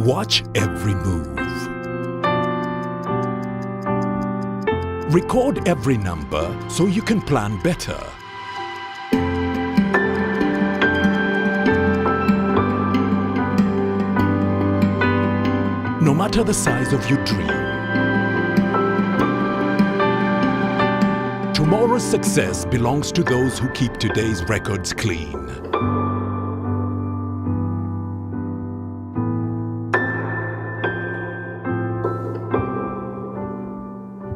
Watch every move. Record every number so you can plan better. No matter the size of your dream, tomorrow's success belongs to those who keep today's records clean.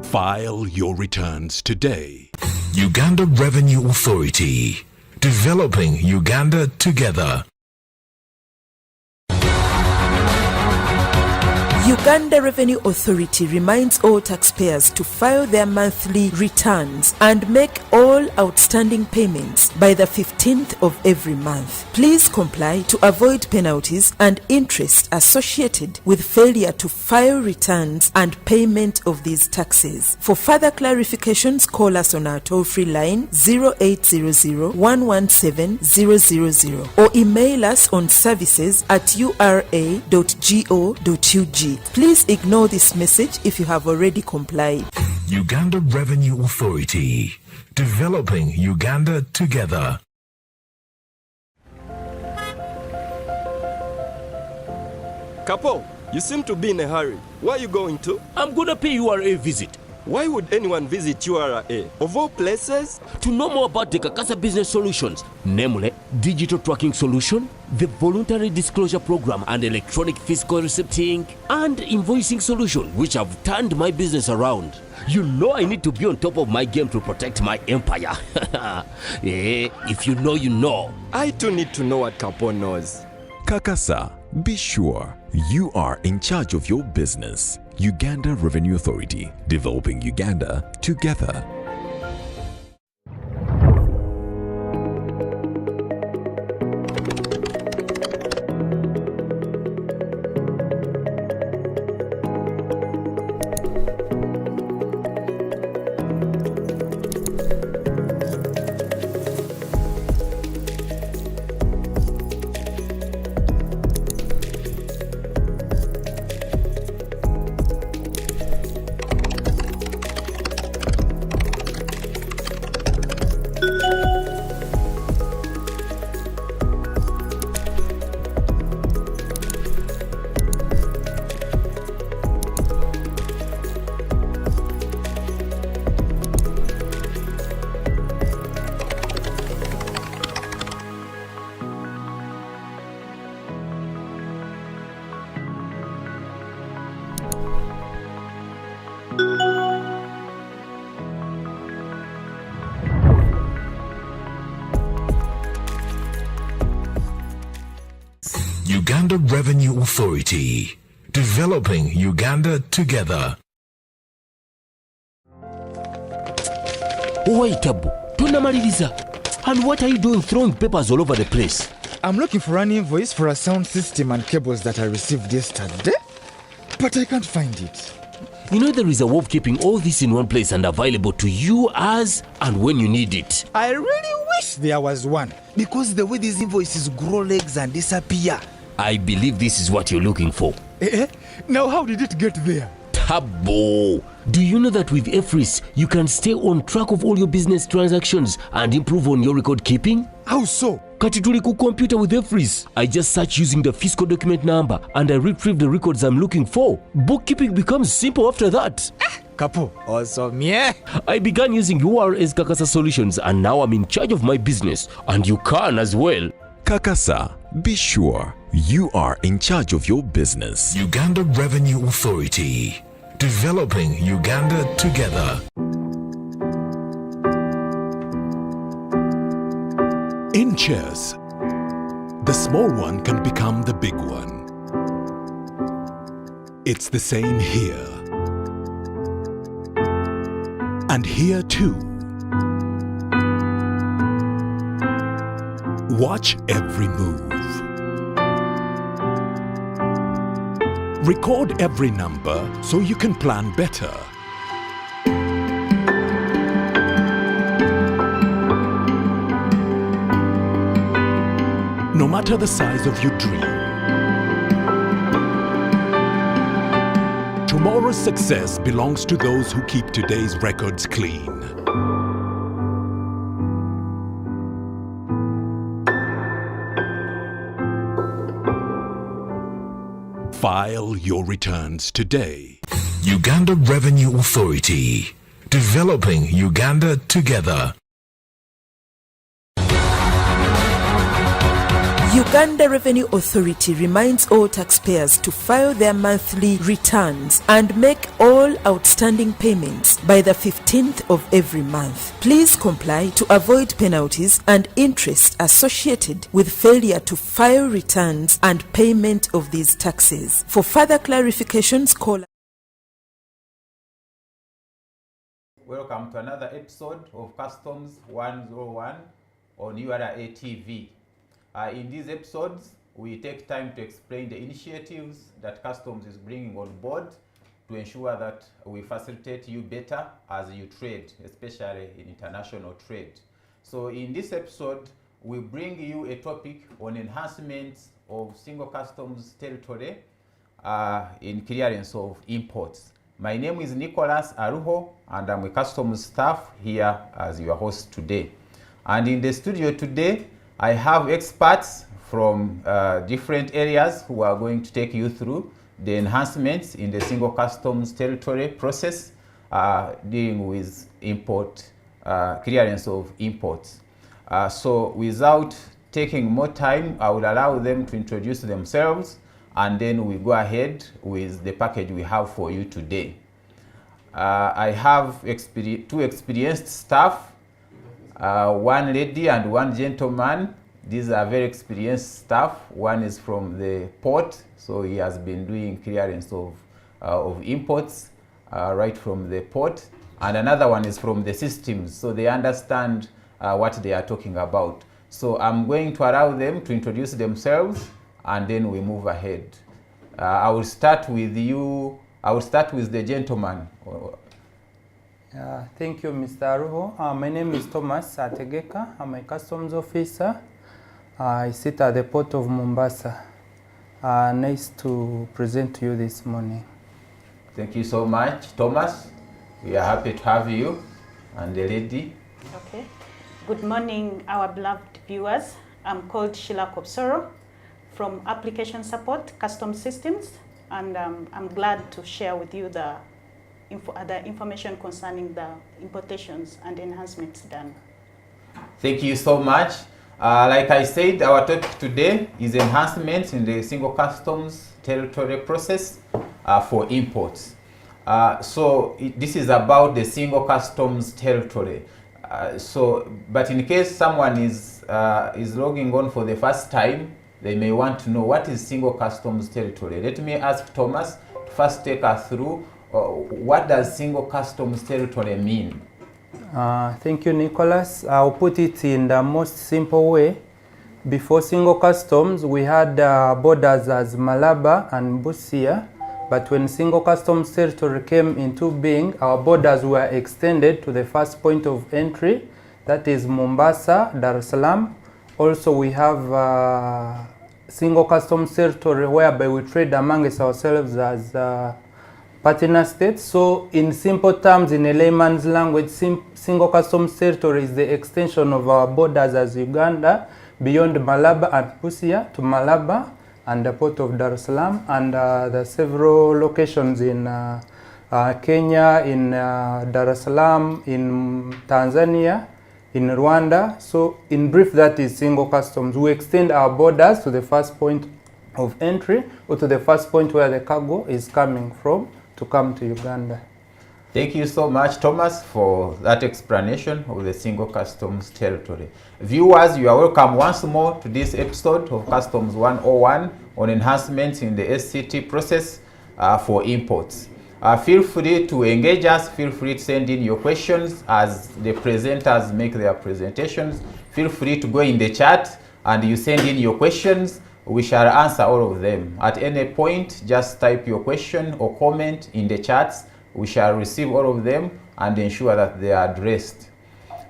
File your returns today. Uganda Revenue Authority. Developing Uganda together. Uganda Revenue Authority reminds all taxpayers to file their monthly returns and make all outstanding payments by the 15th of every month. Please comply to avoid penalties and interest associated with failure to file returns and payment of these taxes. For further clarifications, call us on our toll-free line 0800-117-000 or email us on services@ura.go.ug. Please ignore this message if you have already complied. Uganda Revenue Authority. Developing Uganda together. Kapo, you seem to be in a hurry. Where are you going to? I'm gonna pay URA visit. Why would anyone visit URA? Of all places? To know more about the Kakasa business solutions, namely digital tracking solution, the voluntary disclosure program and electronic fiscal receipting and invoicing solution, which have turned my business around. You know I need to be on top of my game to protect my empire. If you know, you know. I too need to know what Kapo knows. Kakasa, be sure you are in charge of your business. Uganda Revenue Authority, developing Uganda together. Uganda Revenue Authority. Developing Uganda together. Wait, Abu. Tunamaliriza. And what are you doing throwing papers all over the place? I'm looking for an invoice for a sound system and cables that I received yesterday, but I can't find it. You know there is a way of keeping all this in one place and available to you as and when you need it. I really wish there was one, because the way these invoices grow legs and disappear. I believe this is what you're looking for. Now how did it get there? Tabo! Do you know that with EFRIS, you can stay on track of all your business transactions and improve on your record keeping? How so? Kati tuli ku computer with EFRIS. I just search using the fiscal document number and I retrieve the records I'm looking for. Bookkeeping becomes simple after that. Kapo, awesome, yeah. I began using URA's Kakasa solutions and now I'm in charge of my business. And you can as well. Kakasa, be sure you are in charge of your business. Uganda Revenue Authority. Developing Uganda together. In chess, the small one can become the big one. It's the same here. And here too. Watch every move. Record every number so you can plan better. No matter the size of your dream, Tomorrow's success belongs to those who keep today's records clean. File your returns today. Uganda Revenue Authority. Developing Uganda together. Uganda Revenue Authority reminds all taxpayers to file their monthly returns and make all outstanding payments by the 15th of every month. Please comply to avoid penalties and interest associated with failure to file returns and payment of these taxes. For further clarifications, call. Welcome to another episode of Customs 101 on URA TV. In these episodes, we take time to explain the initiatives that Customs is bringing on board to ensure that we facilitate you better as you trade, especially in international trade. So in this episode, we bring you a topic on enhancements of single customs territory in clearance of imports. My name is Nicholas Aruho, and I'm a customs staff here as your host today. And in the studio today, I have experts from different areas who are going to take you through the enhancements in the single customs territory process dealing with import, clearance of imports. So without taking more time, I will allow them to introduce themselves, and then we go ahead with the package we have for you today. I have two experienced staff, one lady and one gentleman. These are very experienced staff. One is from the port, so he has been doing clearance of imports right from the port. And another one is from the systems, so they understand what they are talking about. So I'm going to allow them to introduce themselves, and then we move ahead. I will start with you. I will start with the gentleman. Thank you, Mr. Aruho. My name is Thomas Ategeka. I'm a customs officer. I sit at the port of Mombasa. Nice to present to you this morning. Thank you so much, Thomas. We are happy to have you. And the lady. Okay. Good morning, our beloved viewers. I'm called Sheila Kopsoro from Application Support Custom Systems, and I'm glad to share with you the information concerning the importations and enhancements done. Thank you so much. Like I said, our topic today is enhancements in the single customs territory process for imports. This is about the single customs territory. But in case someone is logging on for the first time, they may want to know what is single customs territory. Let me ask Thomas to first take us through what does single customs territory mean? Thank you, Nicholas. I'll put it in the most simple way. Before single customs, we had borders as Malaba and Busia, but when single customs territory came into being, our borders were extended to the first point of entry, that is Mombasa, Dar es Salaam. Also, we have single customs territory whereby we trade amongst ourselves as partner states. So in simple terms, in a layman's language, single customs territory is the extension of our borders as Uganda beyond Malaba and Busia to Malaba and the port of Dar es Salaam, and the several locations in Kenya, in Dar es Salaam, in Tanzania, in Rwanda. So in brief, that is single customs. We extend our borders to the first point of entry or to the first point where the cargo is coming from to come to Uganda. Thank you so much, Thomas, for that explanation of the single customs territory. Viewers, you are welcome once more to this episode of Customs 101 on enhancements in the SCT process for imports. Feel free to engage us. Feel free to send in your questions as the presenters make their presentations. Feel free to go in the chat and you send in your questions. We shall answer all of them. At any point, just type your question or comment in the chats. We shall receive all of them and ensure that they are addressed.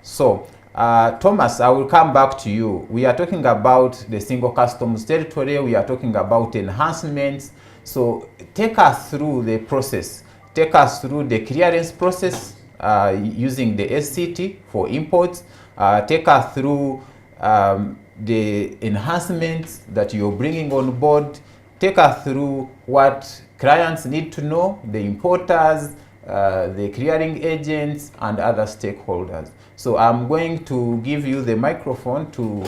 So, Thomas, I will come back to you. We are talking about the single customs territory. We are talking about enhancements. So take us through the process. Take us through the clearance process using the SCT for imports. Take us through the enhancements that you're bringing on board. Take us through what clients need to know, the importers, the clearing agents, and other stakeholders. So I'm going to give you the microphone to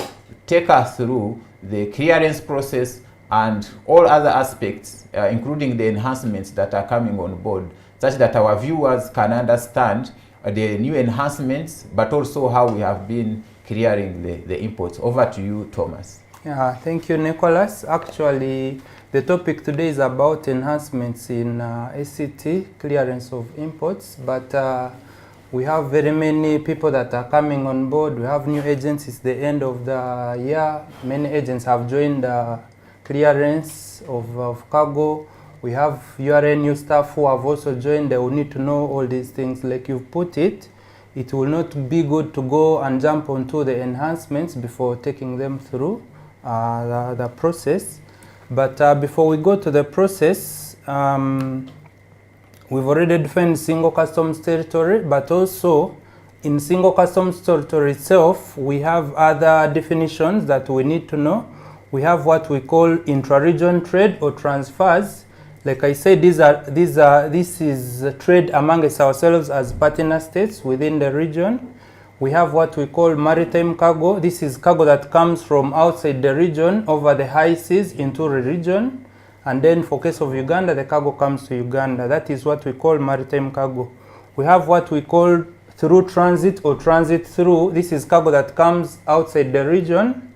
take us through the clearance process and all other aspects, including the enhancements that are coming on board, such that our viewers can understand the new enhancements, but also how we have been clearing the imports. Over to you, Thomas. Yeah, thank you, Nicholas. Actually, the topic today is about enhancements in SCT, clearance of imports, but we have very many people that are coming on board. We have new agents. It's the end of the year. Many agents have joined clearance of cargo. We have URNU staff who have also joined. They will need to know all these things. Like you've put it, it will not be good to go and jump onto the enhancements before taking them through the process. But before we go to the process, we've already defined single customs territory, but also in single customs territory itself, we have other definitions that we need to know. We have what we call intra-region trade or transfers. Like I said, this is trade amongst ourselves as partner states within the region. We have what we call maritime cargo. This is cargo that comes from outside the region over the high seas into the region. And then for case of Uganda, the cargo comes to Uganda. That is what we call maritime cargo. We have what we call through transit or transit through. This is cargo that comes outside the region.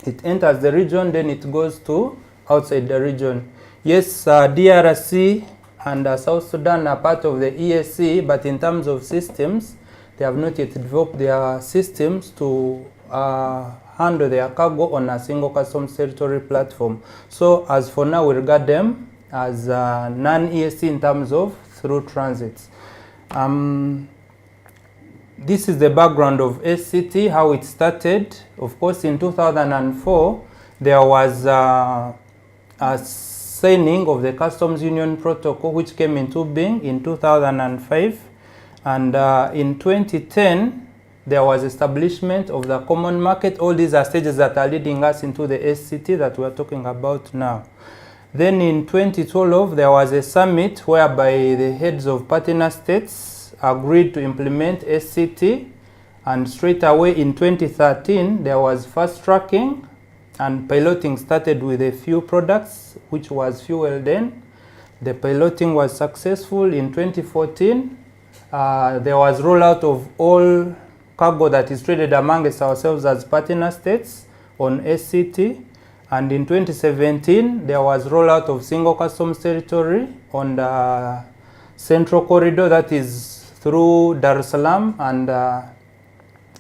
It enters the region, then it goes to outside the region. Yes, DRC and South Sudan are part of the ESC, but in terms of systems, they have not yet developed their systems to handle their cargo on a single customs territory platform. So as for now, we regard them as non-ESC in terms of through transits. This is the background of SCT, how it started. Of course, in 2004, there was a signing of the Customs Union Protocol, which came into being in 2005. And in 2010, there was establishment of the common market. All these are stages that are leading us into the SCT that we are talking about now. Then in 2012, there was a summit whereby the heads of partner states agreed to implement SCT. And straight away in 2013, there was fast tracking and piloting started with a few products, which was fuel then. The piloting was successful. In 2014, there was rollout of all cargo that is traded amongst ourselves as partner states on SCT. And in 2017, there was rollout of single customs territory on the central corridor, that is through Dar es Salaam and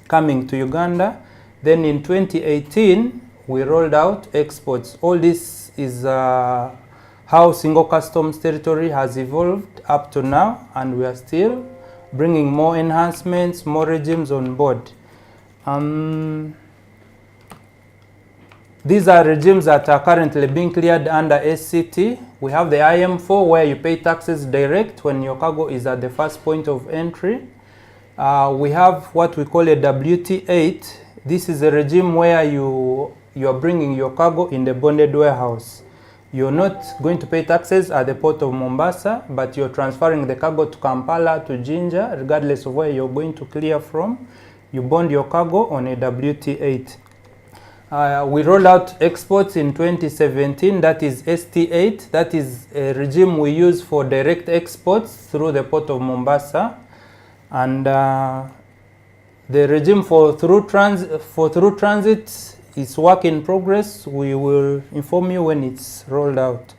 coming to Uganda. Then in 2018, we rolled out exports. All this is how single customs territory has evolved up to now, and we are still bringing more enhancements, more regimes on board. These are regimes that are currently being cleared under SCT. We have the IM4 where you pay taxes direct when your cargo is at the first point of entry. We have what we call a WT8. This is a regime where you are bringing your cargo in the bonded warehouse. You're not going to pay taxes at the port of Mombasa, but you're transferring the cargo to Kampala, to Jinja, regardless of where you're going to clear from. You bond your cargo on a WT8. We rolled out exports in 2017, that is ST8. That is a regime we use for direct exports through the port of Mombasa. And the regime for through transit is work in progress. We will inform you when it's rolled out.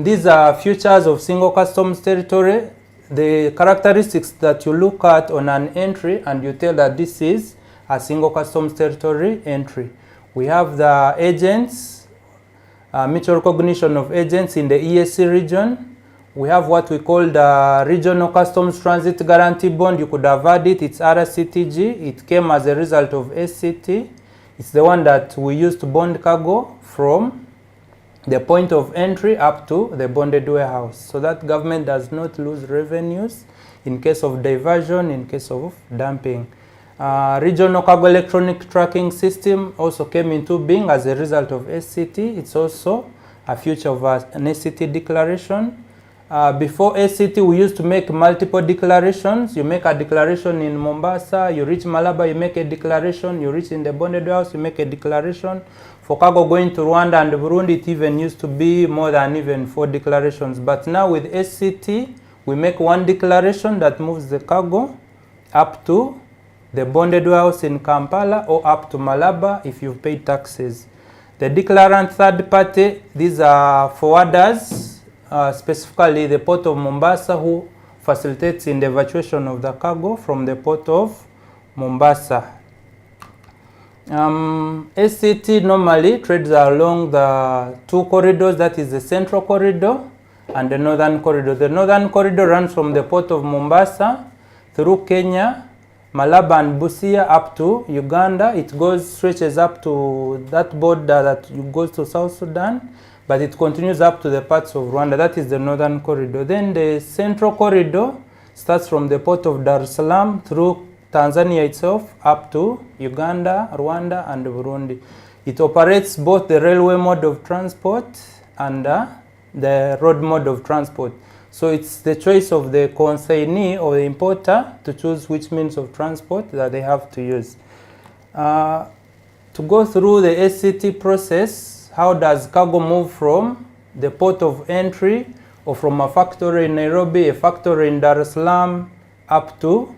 These are features of single customs territory. The characteristics that you look at on an entry and you tell that this is a single customs territory entry. We have the agents, mutual recognition of agents in the ESC region. We have what we call the Regional Customs Transit Guarantee Bond. You could have heard it. It's RCTG. It came as a result of SCT. It's the one that we use to bond cargo from the point of entry up to the bonded warehouse, so that government does not lose revenues in case of diversion, in case of dumping. Regional Cargo Electronic Tracking System also came into being as a result of SCT. It's also a feature of an SCT declaration. Before SCT, we used to make multiple declarations. You make a declaration in Mombasa, you reach Malaba, you make a declaration, you reach in the bonded warehouse, you make a declaration. For cargo going to Rwanda and Burundi, it even used to be more than even 4 declarations. But now with SCT, we make one declaration that moves the cargo up to the bonded warehouse in Kampala or up to Malaba if you've paid taxes. The declarant third party, these are forwarders, specifically the port of Mombasa, who facilitates in the evacuation of the cargo from the port of Mombasa. SCT normally trades along the 2 corridors, that is the Central Corridor and the Northern Corridor. The Northern Corridor runs from the port of Mombasa through Kenya, Malaba and Busia up to Uganda. It stretches up to that border that goes to South Sudan, but it continues up to the parts of Rwanda. That is the Northern Corridor. Then the Central Corridor starts from the port of Dar es Salaam through Tanzania itself up to Uganda, Rwanda and Burundi. It operates both the railway mode of transport and the road mode of transport. So it's the choice of the consignee or the importer to choose which means of transport that they have to use. To go through the SCT process, how does cargo move from the port of entry or from a factory in Nairobi, a factory in Dar es Salaam, up to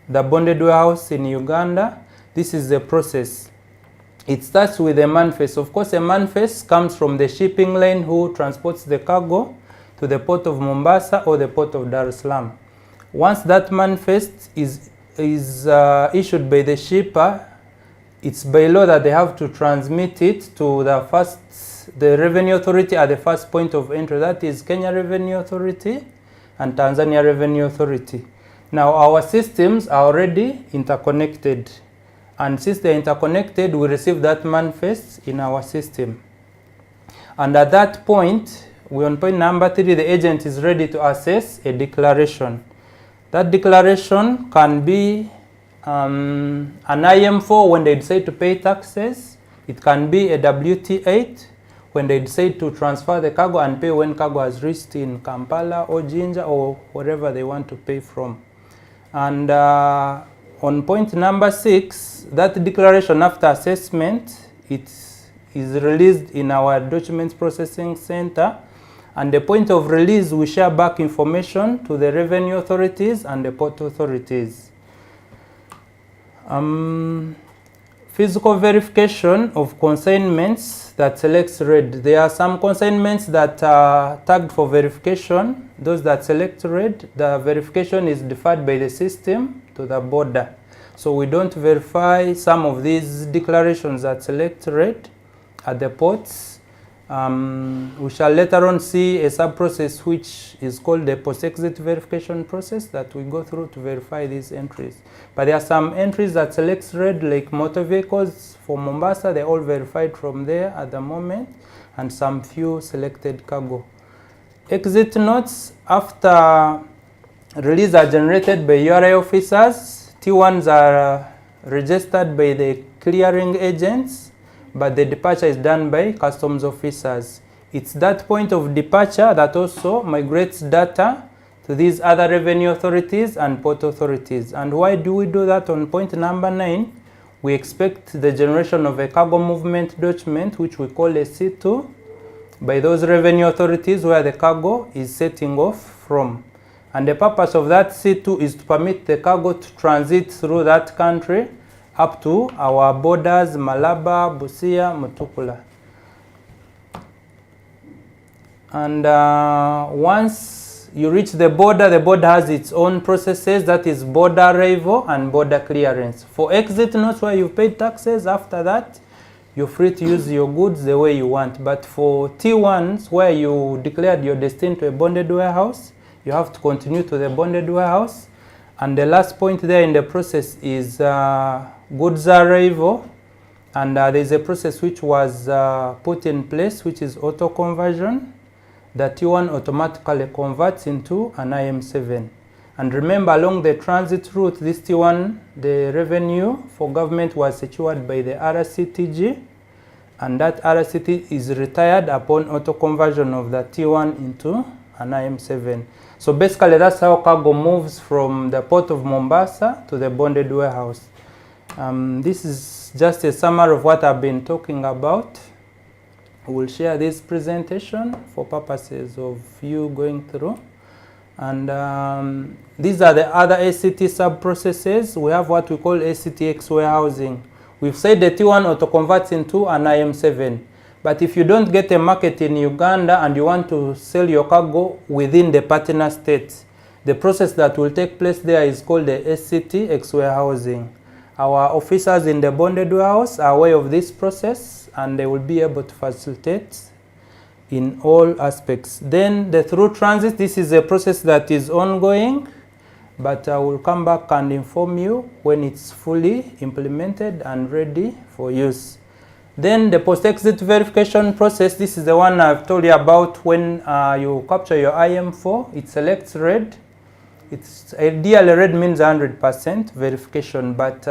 the bonded warehouse in Uganda? This is the process. It starts with a manifest. Of course, a manifest comes from the shipping line who transports the cargo to the port of Mombasa or the port of Dar es Salaam. Once that manifest is issued by the shipper, it's by law that they have to transmit it to the Revenue Authority at the first point of entry. That is Kenya Revenue Authority and Tanzania Revenue Authority. Now our systems are already interconnected, and since they're interconnected, we receive that manifest in our system. And at that point, we're on point number 3, the agent is ready to assess a declaration. That declaration can be an IM4 when they decide to pay taxes. It can be a WT8 when they decide to transfer the cargo and pay when cargo has reached in Kampala or Jinja or wherever they want to pay from. And on point number 6, that declaration after assessment, it is released in our documents processing center. And the point of release, we share back information to the revenue authorities and the port authorities. Physical verification of consignments that selects red. There are some consignments that are tagged for verification. Those that select red, the verification is deferred by the system to the border. So we don't verify some of these declarations that select red at the ports. We shall later on see a sub-process which is called the post-exit verification process that we go through to verify these entries. But there are some entries that select red, like motor vehicles for Mombasa. They're all verified from there at the moment, and some few selected cargo. Exit notes after release are generated by URI officers. T1s are registered by the clearing agents, but the departure is done by customs officers. It's that point of departure that also migrates data to these other revenue authorities and port authorities. And why do we do that? On point number 9, we expect the generation of a cargo movement document, which we call a C2, by those revenue authorities where the cargo is setting off from. And the purpose of that C2 is to permit the cargo to transit through that country up to our borders, Malaba, Busia, Mutukula. And once you reach the border has its own processes, that is border arrival and border clearance. For exit notes where you've paid taxes, after that, you're free to use your goods the way you want. But for T1s, where you declared your destined to a bonded warehouse, you have to continue to the bonded warehouse. And the last point there in the process is goods arrival. And there's a process which was put in place, which is auto conversion. The T1 automatically converts into an IM7. And remember, along the transit route, this T1, the revenue for government was secured by the RCTG, and that RCT is retired upon auto conversion of the T1 into an IM7. So basically, that's how cargo moves from the port of Mombasa to the bonded warehouse. This is just a summary of what I've been talking about. We'll share this presentation for purposes of you going through. And these are the other ACT sub-processes. We have what we call ACTX warehousing. We've said the T1 auto-converts into an IM7. But if you don't get a market in Uganda and you want to sell your cargo within the partner state, the process that will take place there is called the ACTX warehousing. Our officers in the bonded warehouse are aware of this process, and they will be able to facilitate in all aspects. Then the through transit, this is a process that is ongoing, but I will come back and inform you when it's fully implemented and ready for use. Then the post-exit verification process, this is the one I've told you about. When you capture your IM4, it selects red. It's ideally red means 100% verification, but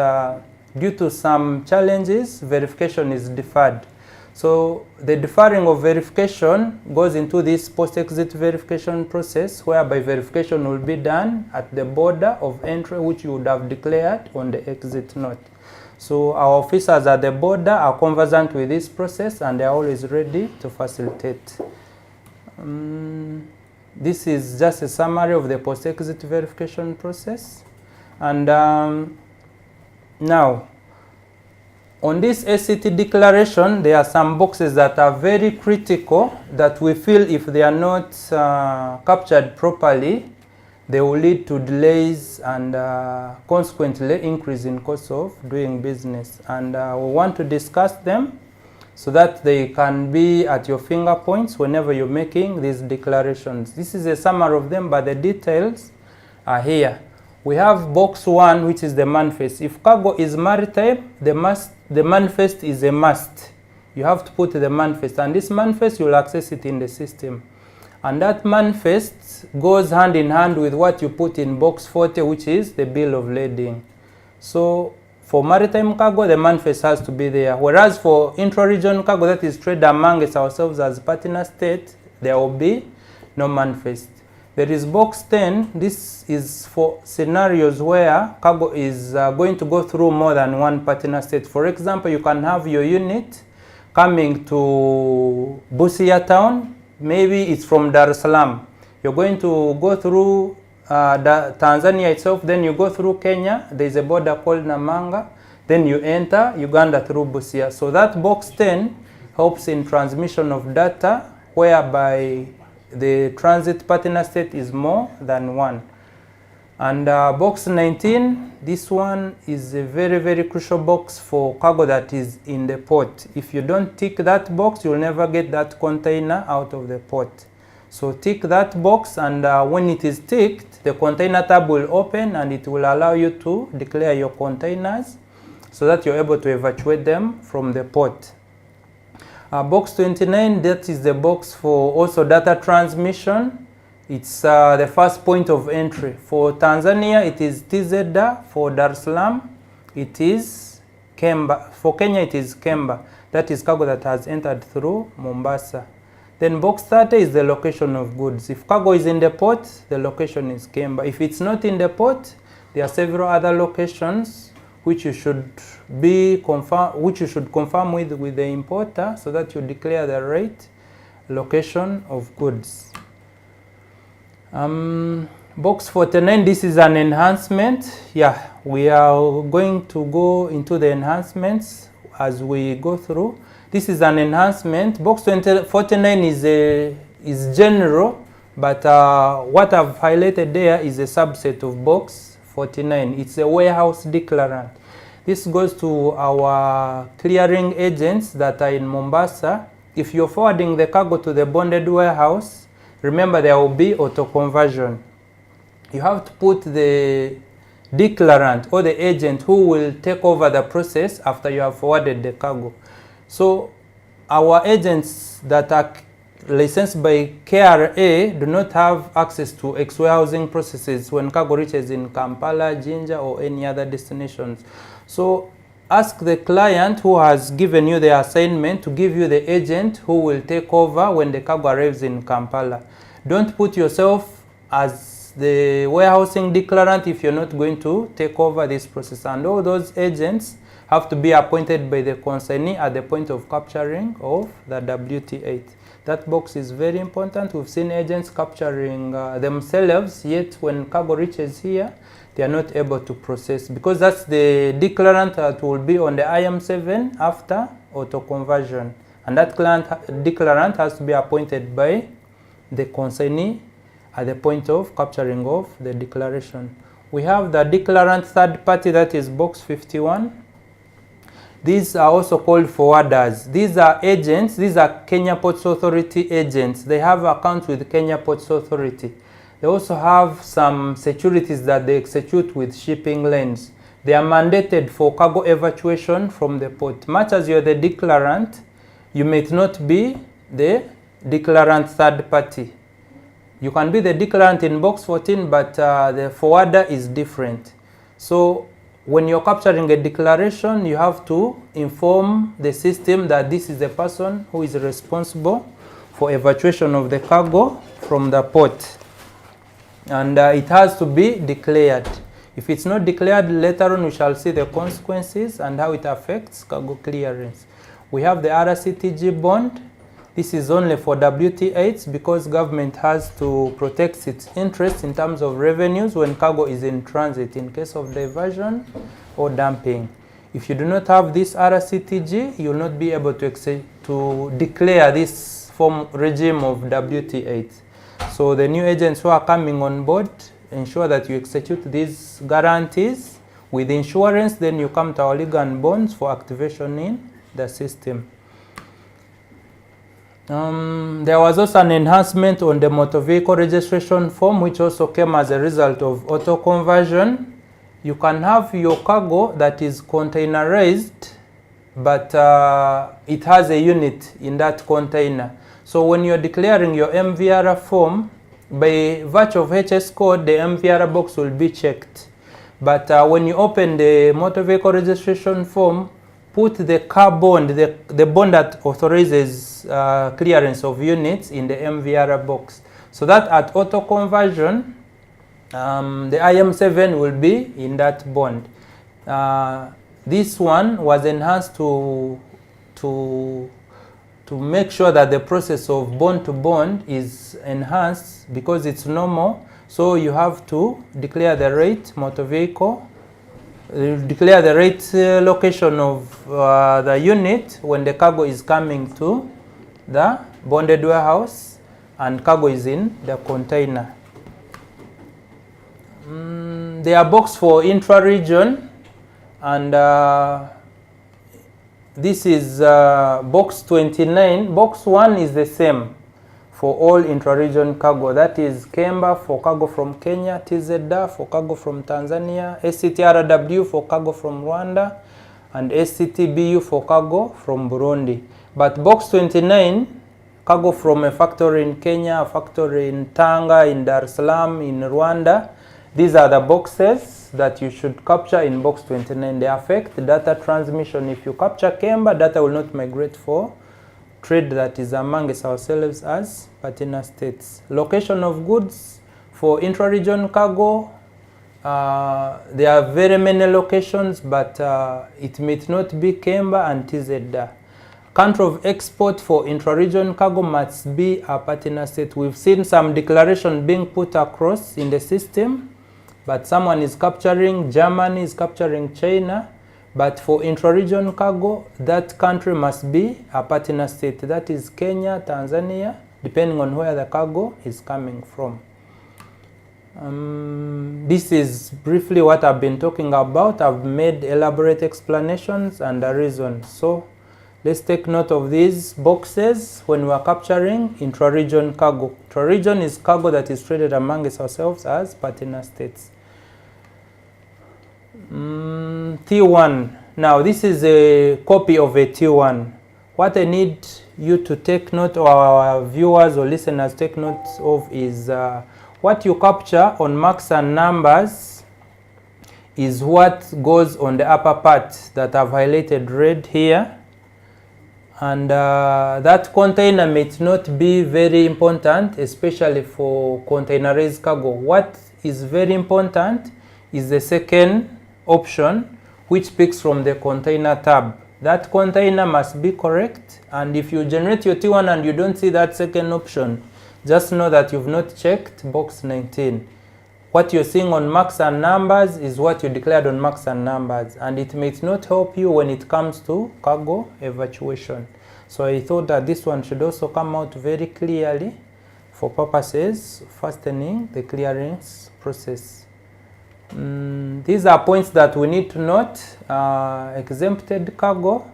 due to some challenges, verification is deferred. So the deferring of verification goes into this post-exit verification process, whereby verification will be done at the border of entry, which you would have declared on the exit note. So our officers at the border are conversant with this process, and they are always ready to facilitate. This is just a summary of the post-exit verification process. And now, on this ACT declaration, there are some boxes that are very critical that we feel if they are not captured properly, they will lead to delays and consequently increase in cost of doing business. And we want to discuss them so that they can be at your finger points whenever you're making these declarations. This is a summary of them, but the details are here. We have box 1, which is the manifest. If cargo is maritime, the manifest is a must. You have to put the manifest, and this manifest, you'll access it in the system. And that manifest goes hand in hand with what you put in box 40, which is the bill of lading. So for maritime cargo, the manifest has to be there. Whereas for intra-region cargo, that is trade amongst ourselves as partner state, there will be no manifest. There is box 10. This is for scenarios where cargo is going to go through more than one partner state. For example, you can have your unit coming to Busia town. Maybe it's from Dar es Salaam. You're going to go through Tanzania itself, then you go through Kenya. There's a border called Namanga. Then you enter Uganda through Busia. So that box 10 helps in transmission of data, whereby the transit partner state is more than one. And box 19, this one is a very, very crucial box for cargo that is in the port. If you don't tick that box, you'll never get that container out of the port. So tick that box, and when it is ticked, the container tab will open, and it will allow you to declare your containers so that you're able to evacuate them from the port. Box 29, that is the box for also data transmission. It's the first point of entry. For Tanzania, it is TZDA. For Dar es Salaam, it is Kemba. For Kenya, it is Kemba. That is cargo that has entered through Mombasa. Then box 30 is the location of goods. If cargo is in the port, the location is Kemba. If it's not in the port, there are several other locations which you should confirm with the importer, so that you declare the right location of goods. Box 49, this is an enhancement. Yeah, we are going to go into the enhancements as we go through. This is an enhancement. Box 49 is general, but what I've highlighted there is a subset of box 49. It's a warehouse declarant. This goes to our clearing agents that are in Mombasa. If you're forwarding the cargo to the bonded warehouse, remember there will be auto conversion. You have to put the declarant or the agent who will take over the process after you have forwarded the cargo. So our agents that are licensed by KRA do not have access to ex-warehousing processes when cargo reaches in Kampala, Jinja, or any other destinations. So ask the client who has given you the assignment to give you the agent who will take over when the cargo arrives in Kampala. Don't put yourself as the warehousing declarant if you're not going to take over this process. And all those agents have to be appointed by the consignee at the point of capturing of the WT8. That box is very important. We've seen agents capturing themselves, yet when cargo reaches here, they are not able to process because that's the declarant that will be on the IM7 after auto conversion. And that declarant has to be appointed by the consignee at the point of capturing of the declaration. We have the declarant third party, that is box 51. These are also called forwarders. These are agents. These are Kenya Ports Authority agents. They have accounts with Kenya Ports Authority. They also have some securities that they execute with shipping lanes. They are mandated for cargo evacuation from the port. Much as you're the declarant, you may not be the declarant third party. You can be the declarant in box 14, but the forwarder is different. So when you're capturing a declaration, you have to inform the system that this is the person who is responsible for evacuation of the cargo from the port. And it has to be declared. If it's not declared, later on we shall see the consequences and how it affects cargo clearance. We have the RCTG bond. This is only for WT8s because government has to protect its interests in terms of revenues when cargo is in transit in case of diversion or dumping. If you do not have this RCTG, you will not be able to declare this form regime of WT8. So the new agents who are coming on board, ensure that you execute these guarantees with insurance, then you come to our legal and bonds for activation in the system. There was also an enhancement on the motor vehicle registration form, which also came as a result of auto conversion. You can have your cargo that is containerized, but it has a unit in that container. So when you're declaring your MVR form, by virtue of HS code, the MVR box will be checked. But when you open the motor vehicle registration form, put the car bond, the bond that authorizes clearance of units in the MVR box. So that at auto conversion, the IM7 will be in that bond. This one was enhanced to make sure that the process of bond to bond is enhanced because it's normal. So you have to declare the rate motor vehicle, declare the rate location of the unit when the cargo is coming to the bonded warehouse and cargo is in the container. They are boxed for intra-region, and this is box 29. Box 1 is the same for all intra-region cargo. That is Kemba for cargo from Kenya, TZDA for cargo from Tanzania, SCTRW for cargo from Rwanda, and SCTBU for cargo from Burundi. But box 29, cargo from a factory in Kenya, a factory in Tanga, in Dar es Salaam, in Rwanda. These are the boxes that you should capture in box 29. They affect data transmission. If you capture Kemba, data will not migrate for trade that is amongst ourselves as partner states. Location of goods for intra-region cargo, there are very many locations, but it may not be Kemba and TZDA. Country of export for intra-region cargo must be a partner state. We've seen some declaration being put across in the system, but someone is capturing Germany, is capturing China. But for intra-region cargo, that country must be a partner state. That is Kenya, Tanzania, depending on where the cargo is coming from. This is briefly what I've been talking about. I've made elaborate explanations and the reasons. So let's take note of these boxes when we are capturing intra-region cargo. Intra-region is cargo that is traded amongst ourselves as partner states. T1. Now this is a copy of a T1. What I need you to take note, or our viewers or listeners take note of, is what you capture on marks and numbers is what goes on the upper part that I've highlighted red here. And that container may not be very important, especially for containerized cargo. What is very important is the second option, which picks from the container tab. That container must be correct, and if you generate your T1 and you don't see that second option, just know that you've not checked box 19. What you're seeing on marks and numbers is what you declared on marks and numbers, and it may not help you when it comes to cargo evacuation. So I thought that this one should also come out very clearly for purposes fastening the clearance process. These are points that we need to note. Exempted cargo.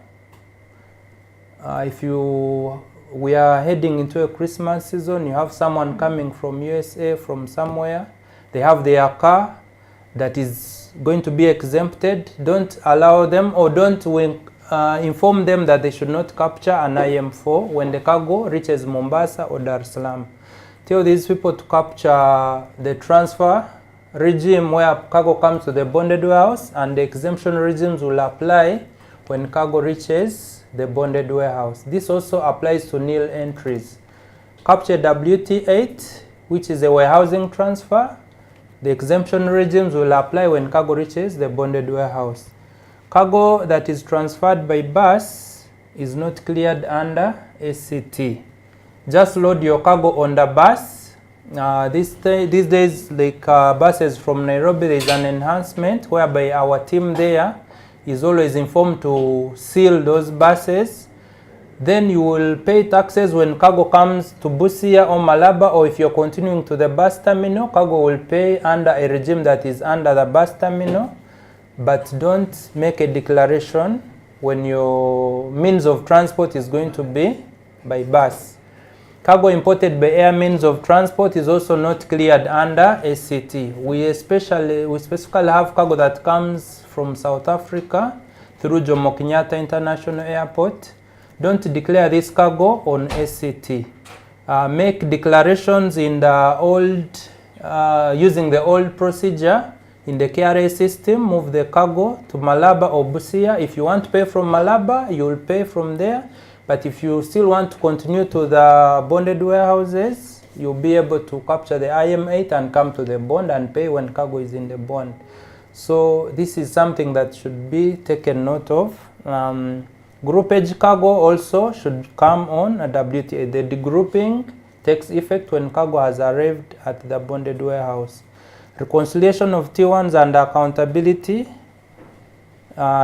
If we are heading into a Christmas season, you have someone coming from USA, from somewhere, they have their car that is going to be exempted. Don't allow them, or don't inform them that they should not capture an IM4 when the cargo reaches Mombasa or Dar es Salaam. Tell these people to capture the transfer regime where cargo comes to the bonded warehouse, and the exemption regimes will apply when cargo reaches the bonded warehouse. This also applies to nil entries. Capture WT8, which is a warehousing transfer. The exemption regimes will apply when cargo reaches the bonded warehouse. Cargo that is transferred by bus is not cleared under ACT. Just load your cargo on the bus. These days, like buses from Nairobi, there is an enhancement whereby our team there is always informed to seal those buses. Then you will pay taxes when cargo comes to Busia or Malaba, or if you're continuing to the bus terminal, cargo will pay under a regime that is under the bus terminal. But don't make a declaration when your means of transport is going to be by bus. Cargo imported by air means of transport is also not cleared under ACT. We specifically have cargo that comes from South Africa through Jomo Kenyatta International Airport. Don't declare this cargo on ACT. Make declarations in the old, using the old procedure in the KRA system. Move the cargo to Malaba or Busia. If you want to pay from Malaba, you will pay from there. But if you still want to continue to the bonded warehouses, you'll be able to capture the IM8 and come to the bond and pay when cargo is in the bond. So this is something that should be taken note of. Groupage cargo also should come on a WTA. The degrouping takes effect when cargo has arrived at the bonded warehouse. Reconciliation of T1s and accountability.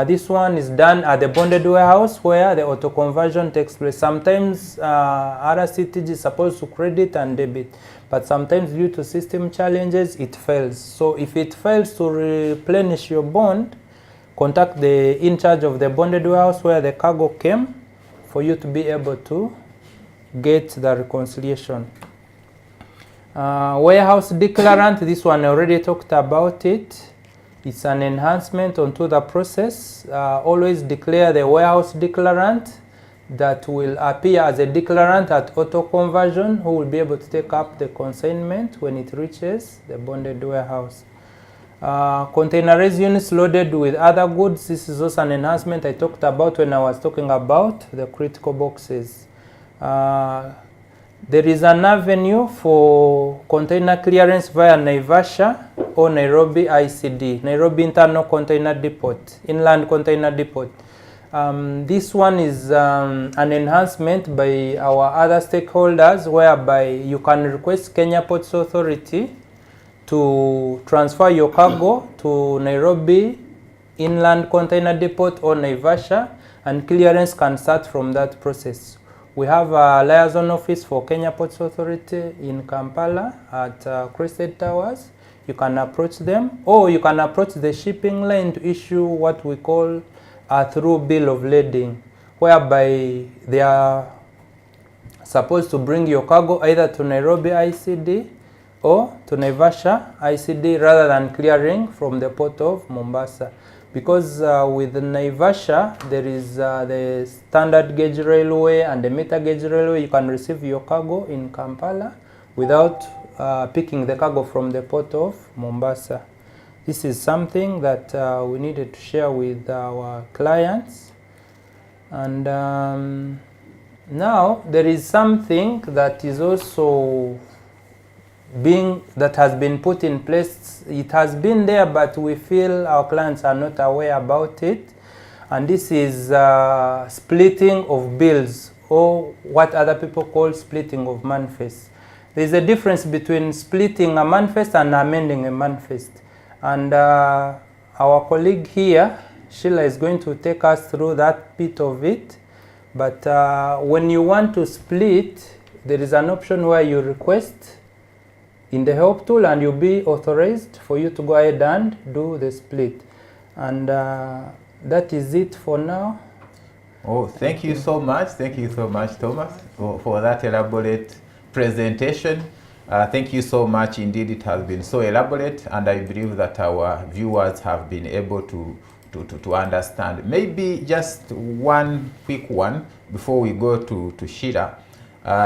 This one is done at the bonded warehouse where the auto conversion takes place. Sometimes RCTG is supposed to credit and debit, but sometimes due to system challenges it fails. So if it fails to replenish your bond, contact the in charge of the bonded warehouse where the cargo came for you to be able to get the reconciliation. Warehouse declarant, this one I already talked about it. It's an enhancement onto the process. Always declare the warehouse declarant that will appear as a declarant at auto conversion, who will be able to take up the consignment when it reaches the bonded warehouse. Containerized units loaded with other goods. This is also an enhancement I talked about when I was talking about the critical boxes. There is an avenue for container clearance via Naivasha or Nairobi ICD, Nairobi Internal Container Depot, Inland Container Depot. This one is an enhancement by our other stakeholders, whereby you can request Kenya Ports Authority to transfer your cargo to Nairobi Inland Container Depot or Naivasha, and clearance can start from that process. We have a liaison office for Kenya Ports Authority in Kampala at Crested Towers. You can approach them, or you can approach the shipping line to issue what we call a through bill of lading, whereby they are supposed to bring your cargo either to Nairobi ICD or to Naivasha ICD rather than clearing from the port of Mombasa. Because with Naivasha, there is the standard gauge railway and the meter gauge railway. You can receive your cargo in Kampala without picking the cargo from the port of Mombasa. This is something that we needed to share with our clients. And now there is something that is also that has been put in place. It has been there, but we feel our clients are not aware about it. And this is splitting of bills, or what other people call splitting of manifests. There is a difference between splitting a manifest and amending a manifest. And our colleague here, Sheila, is going to take us through that bit of it. But when you want to split, there is an option where you request in the help tool, and you'll be authorized for you to go ahead and do the split. And that is it for now. Oh, thank you so much. Thank you so much, Thomas, for that elaborate presentation. Thank you so much. Indeed, it has been so elaborate, and I believe that our viewers have been able to understand. Maybe just one quick one before we go to Sheila.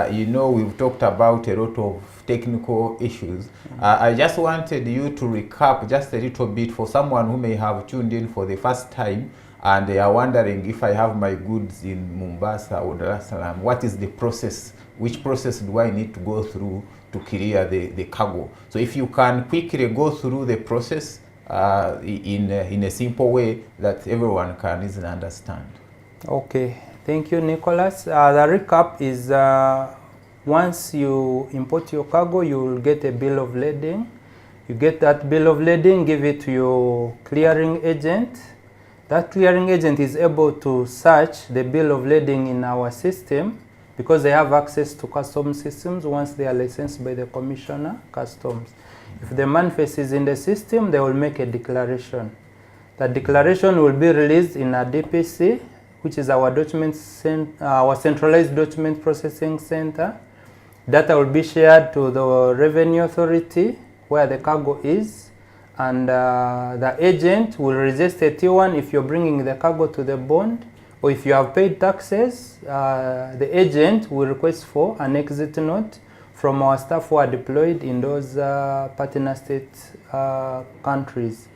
We've talked about a lot of technical issues. I just wanted you to recap just a little bit for someone who may have tuned in for the first time and they are wondering, if I have my goods in Mombasa or Dar es Salaam, what is the process? Which process do I need to go through to clear the cargo? So if you can quickly go through the process in a simple way that everyone can easily understand. Okay. Thank you, Nicholas. The recap is once you import your cargo, you will get a bill of lading. You get that bill of lading, give it to your clearing agent. That clearing agent is able to search the bill of lading in our system because they have access to customs systems once they are licensed by the Commissioner, Customs. If the manifest is in the system, they will make a declaration. That declaration will be released in a DPC, which is our our centralized document processing center. Data will be shared to the Revenue Authority where the cargo is, and the agent will register a T1 if you're bringing the cargo to the bond, or if you have paid taxes, the agent will request for an exit note from our staff who are deployed in those partner state countries.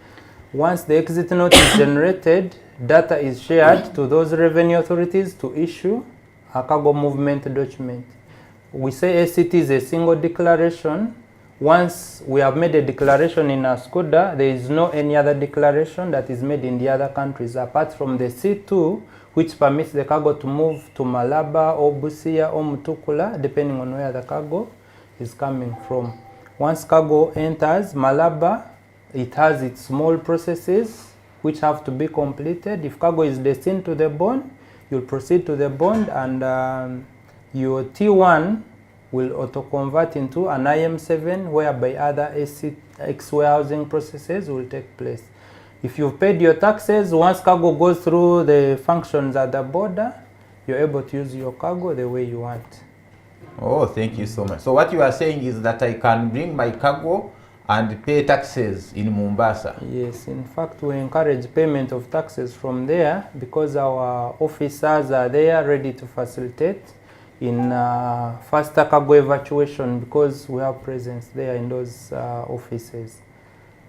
Once the exit note is generated, data is shared to those revenue authorities to issue a cargo movement document. We say ACT is a single declaration. Once we have made a declaration in Ascoda, there is no any other declaration that is made in the other countries apart from the C2, which permits the cargo to move to Malaba or Busia or Mutukula, depending on where the cargo is coming from. Once cargo enters Malaba, it has its small processes which have to be completed. If cargo is destined to the bond, you'll proceed to the bond, and your T1 will auto-convert into an IM7, whereby other X warehousing processes will take place. If you've paid your taxes, once cargo goes through the functions at the border, you're able to use your cargo the way you want. Oh, thank you so much. So what you are saying is that I can bring my cargo and pay taxes in Mombasa? Yes, in fact, we encourage payment of taxes from there because our officers are there ready to facilitate in faster cargo evacuation because we have presence there in those offices.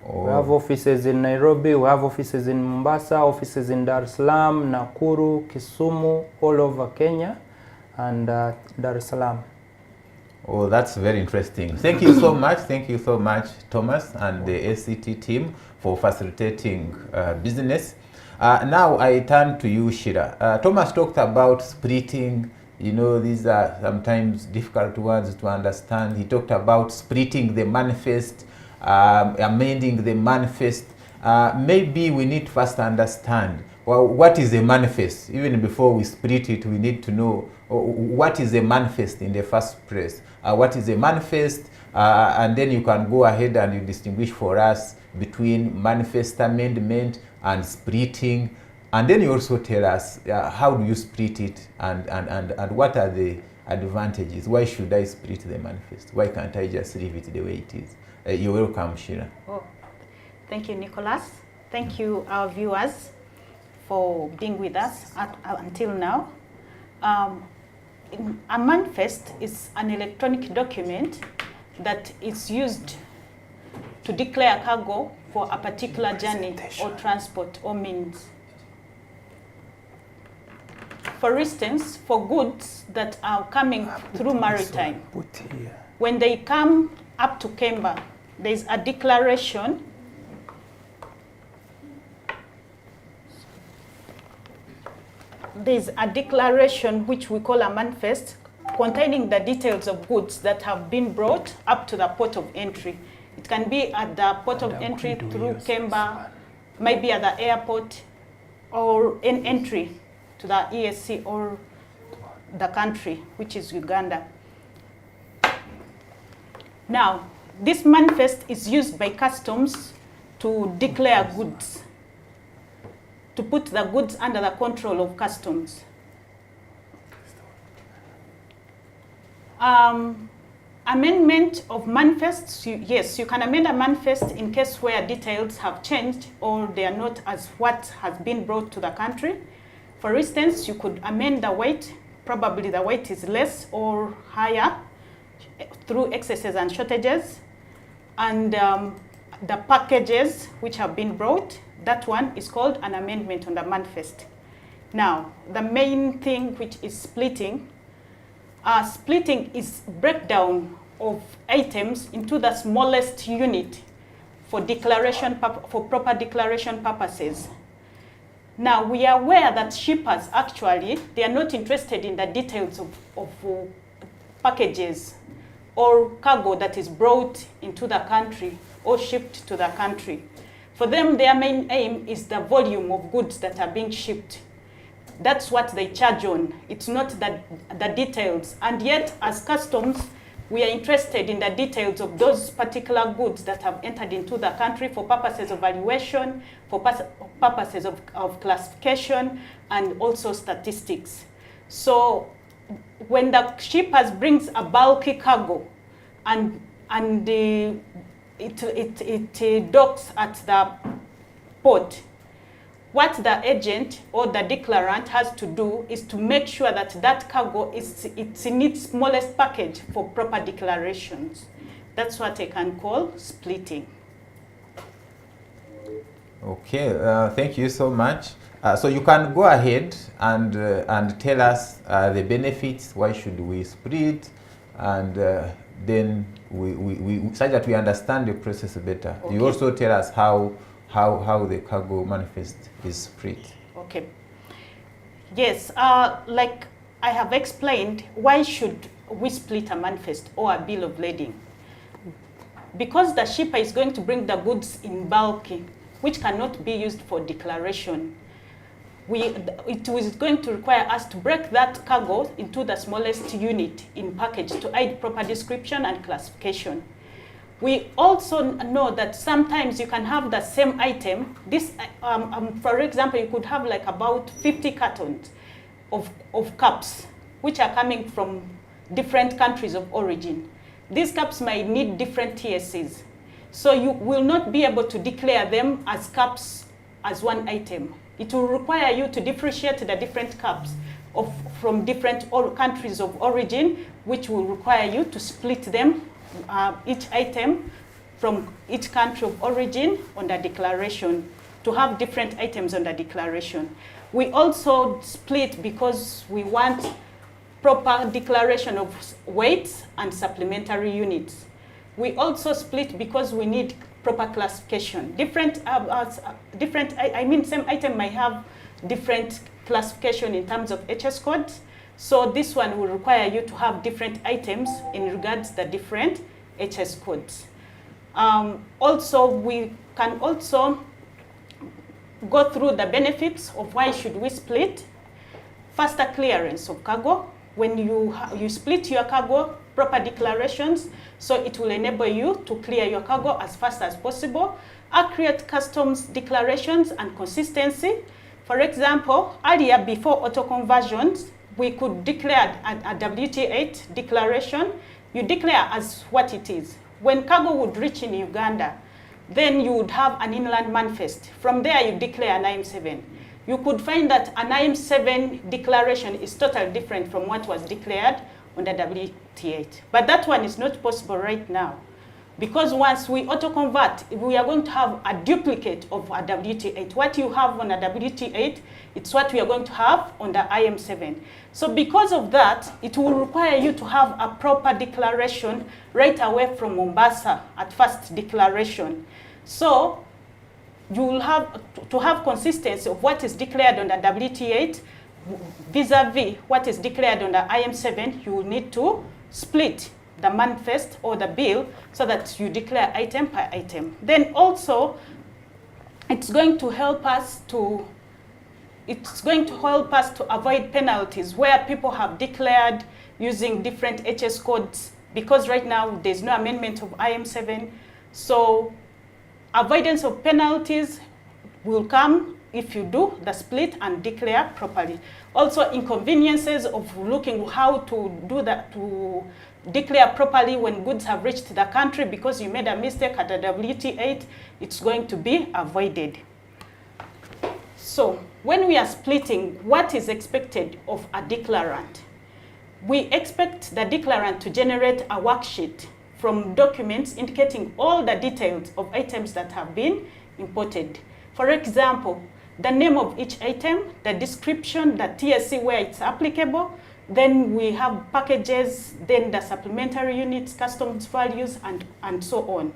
Oh. We have offices in Nairobi, we have offices in Mombasa, offices in Dar es Salaam, Nakuru, Kisumu, all over Kenya and Dar es Salaam. Oh, that's very interesting. Thank you so much. Thank you so much, Thomas and the ACT team for facilitating business. Now I turn to you, Sheila. Thomas talked about splitting. You know, these are sometimes difficult words to understand. He talked about splitting the manifest, amending the manifest. Maybe we need to first understand, well, what is a manifest? Even before we split it, we need to know what is a manifest in the first place? What is a manifest? And then you can go ahead and you distinguish for us between manifest amendment and splitting. And then you also tell us how do you split it and what are the advantages? Why should I split the manifest? Why can't I just leave it the way it is? You're welcome, Sheila. Oh, thank you, Nicholas. Thank you, our viewers, for being with us until now. A manifest is an electronic document that is used to declare cargo for a particular journey or transport or means. For instance, for goods that are coming through maritime, when they come up to Kemba, there's a declaration which we call a manifest, containing the details of goods that have been brought up to the port of entry. It can be at the port of entry through Kemba, maybe at the airport, or in entry to the ESC or the country, which is Uganda. Now, this manifest is used by customs to declare goods, to put the goods under the control of customs. Amendment of manifests, yes, you can amend a manifest in case where details have changed or they are not as what has been brought to the country. For instance, you could amend the weight, probably the weight is less or higher through excesses and shortages. And the packages which have been brought, that one is called an amendment on the manifest. Now, the main thing which is splitting, splitting is breakdown of items into the smallest unit for declaration, for proper declaration purposes. Now, we are aware that shippers actually, they are not interested in the details of packages or cargo that is brought into the country or shipped to the country. For them, their main aim is the volume of goods that are being shipped. That's what they charge on. It's not the details. And yet, as customs, we are interested in the details of those particular goods that have entered into the country for purposes of valuation, for purposes of classification, and also statistics. So when the shippers brings a bulky cargo and it docks at the port, what the agent or the declarant has to do is to make sure that that cargo it's in its smallest package for proper declarations. That's what I can call splitting. Okay, thank you so much. So you can go ahead and tell us the benefits. Why should we split? And then we so that we understand the process better. Okay. You also tell us how the cargo manifest is split. Okay. Yes, like I have explained, why should we split a manifest or a bill of lading? Because the shipper is going to bring the goods in bulk, which cannot be used for declaration. It is going to require us to break that cargo into the smallest unit in package to aid proper description and classification. We also know that sometimes you can have the same item. This, for example, you could have like about 50 cartons of cups, which are coming from different countries of origin. These cups might need different TSCs. So you will not be able to declare them as cups as one item. It will require you to differentiate the different cups from different countries of origin, which will require you to split them, each item from each country of origin on the declaration, to have different items on the declaration. We also split because we want proper declaration of weights and supplementary units. We also split because we need proper classification. Same item might have different classification in terms of HS codes. So this one will require you to have different items in regards to the different HS codes. Also, we can also go through the benefits of why should we split. Faster clearance of cargo. when you split your cargo, proper declarations, so it will enable you to clear your cargo as fast as possible. Accurate customs declarations and consistency. For example, earlier before auto conversions, we could declare a WT8 declaration. You declare as what it is. When cargo would reach in Uganda, then you would have an inland manifest. From there, you declare an IM7. You could find that an IM7 declaration is totally different from what was declared on the WT8. But that one is not possible right now, because once we auto-convert, we are going to have a duplicate of a WT8. What you have on a WT8, it's what we are going to have on the IM7. So because of that, it will require you to have a proper declaration right away from Mombasa at first declaration. So you will have to have consistency of what is declared on the WT8 vis-a-vis what is declared on the IM7. You will need to split the manifest or the bill so that you declare item per item. Then also, it's going to help us to avoid penalties where people have declared using different HS codes, because right now there's no amendment of IM7. So avoidance of penalties will come if you do the split and declare properly. Also, inconveniences of looking how to do that, to declare properly when goods have reached the country because you made a mistake at the WT8, it's going to be avoided. So when we are splitting, what is expected of a declarant? We expect the declarant to generate a worksheet from documents indicating all the details of items that have been imported. For example, the name of each item, the description, the TSC where it's applicable, then we have packages, then the supplementary units, customs values, and so on.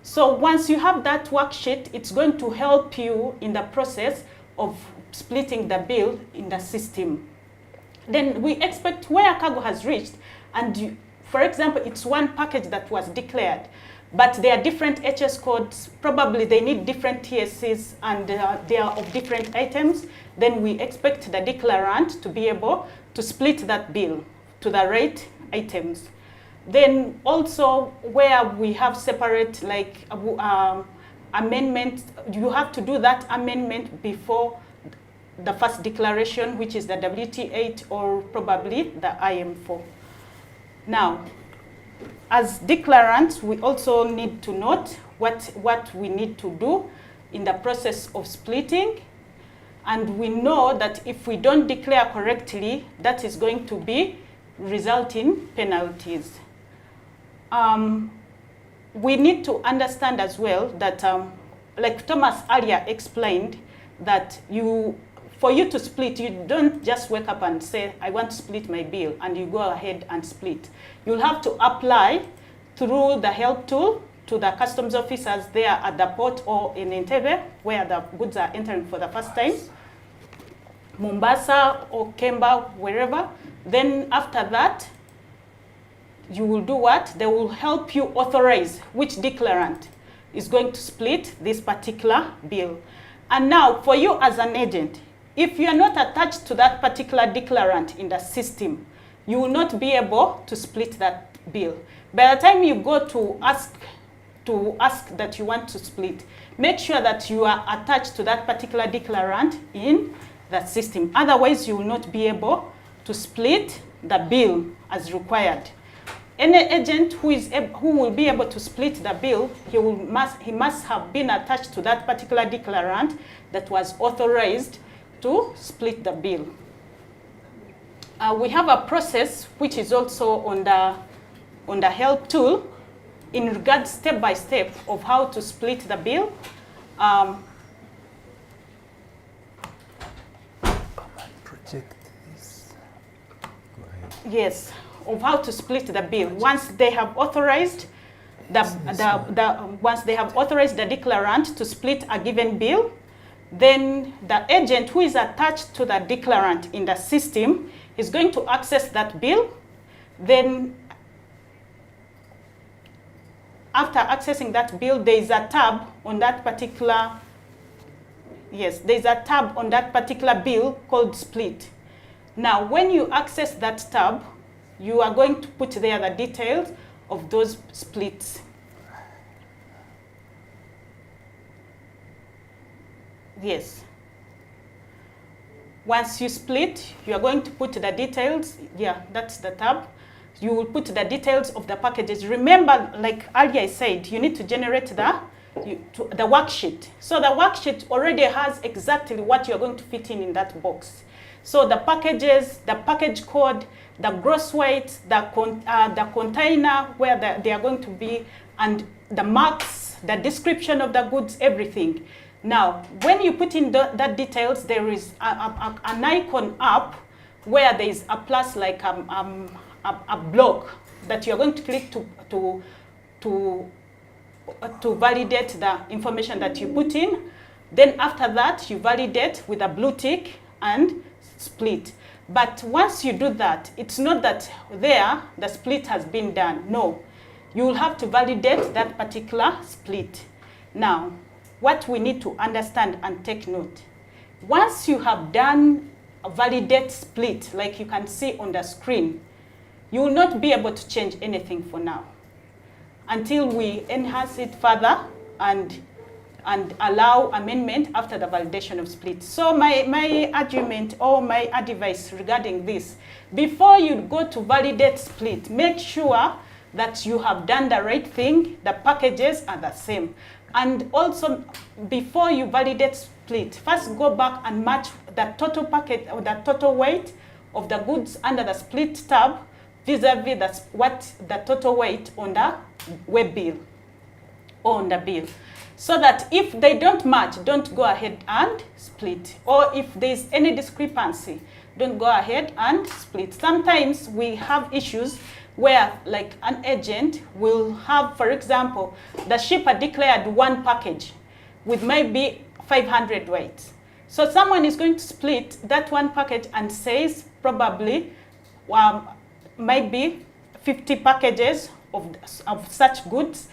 So once you have that worksheet, it's going to help you in the process of splitting the bill in the system. Then we expect where cargo has reached, and for example, it's one package that was declared, but there are different HS codes, probably they need different TSCs, and they are of different items. Then we expect the declarant to be able to split that bill to the right items. Then also where we have separate like amendment, you have to do that amendment before the first declaration, which is the WT8 or probably the IM4. Now, as declarants, we also need to note what we need to do in the process of splitting. And we know that if we don't declare correctly, that is going to result in penalties. We need to understand as well that, like Thomas earlier explained, that for you to split, you don't just wake up and say, I want to split my bill, and you go ahead and split. You'll have to apply through the help tool to the customs officers there at the port or in Entebbe, where the goods are entering for the first time, Mombasa or Kemba, wherever. Then after that, you will do what? They will help you authorize which declarant is going to split this particular bill. And now, for you as an agent, if you are not attached to that particular declarant in the system, you will not be able to split that bill. By the time you go to ask that you want to split, make sure that you are attached to that particular declarant in that system. Otherwise, you will not be able to split the bill as required. Any agent who will be able to split the bill, he must have been attached to that particular declarant that was authorized to split the bill. We have a process which is also on the help tool in regards step by step of how to split the bill. Project this. Go ahead. Yes, of how to split the bill. Once they have authorized once they have authorized the declarant to split a given bill, then the agent who is attached to the declarant in the system is going to access that bill. Then after accessing that bill, there is a tab on that particular, there's a tab on that particular bill called split. Now, when you access that tab, you are going to put there the details of those splits. Yes. Once you split, you are going to put the details. Yeah, that's the tab. You will put the details of the packages. Remember, like earlier I said, you need to generate the worksheet. So the worksheet already has exactly what you're going to fit in that box. So the packages, the package code, the gross weight, the container where they are going to be, and the marks, the description of the goods, everything. Now, when you put in that details, there is an icon up where there is a plus, like a block that you're going to click to validate the information that you put in. Then after that, you validate with a blue tick and split. But once you do that, it's not that the split has been done. No, you will have to validate that particular split. Now, what we need to understand and take note, once you have done a validate split, like you can see on the screen, you will not be able to change anything for now until we enhance it further and allow amendment after the validation of split. So my argument or my advice regarding this, before you go to validate split, make sure that you have done the right thing, the packages are the same. And also, before you validate split, first go back and match the total packet or the total weight of the goods under the split tab vis-a-vis what the total weight on the web bill or on the bill. So that if they don't match, don't go ahead and split. Or if there's any discrepancy, don't go ahead and split. Sometimes we have issues where, like, an agent will have, for example, the shipper declared one package with maybe 500 weights. So someone is going to split that one package and says probably maybe 50 packages of such goods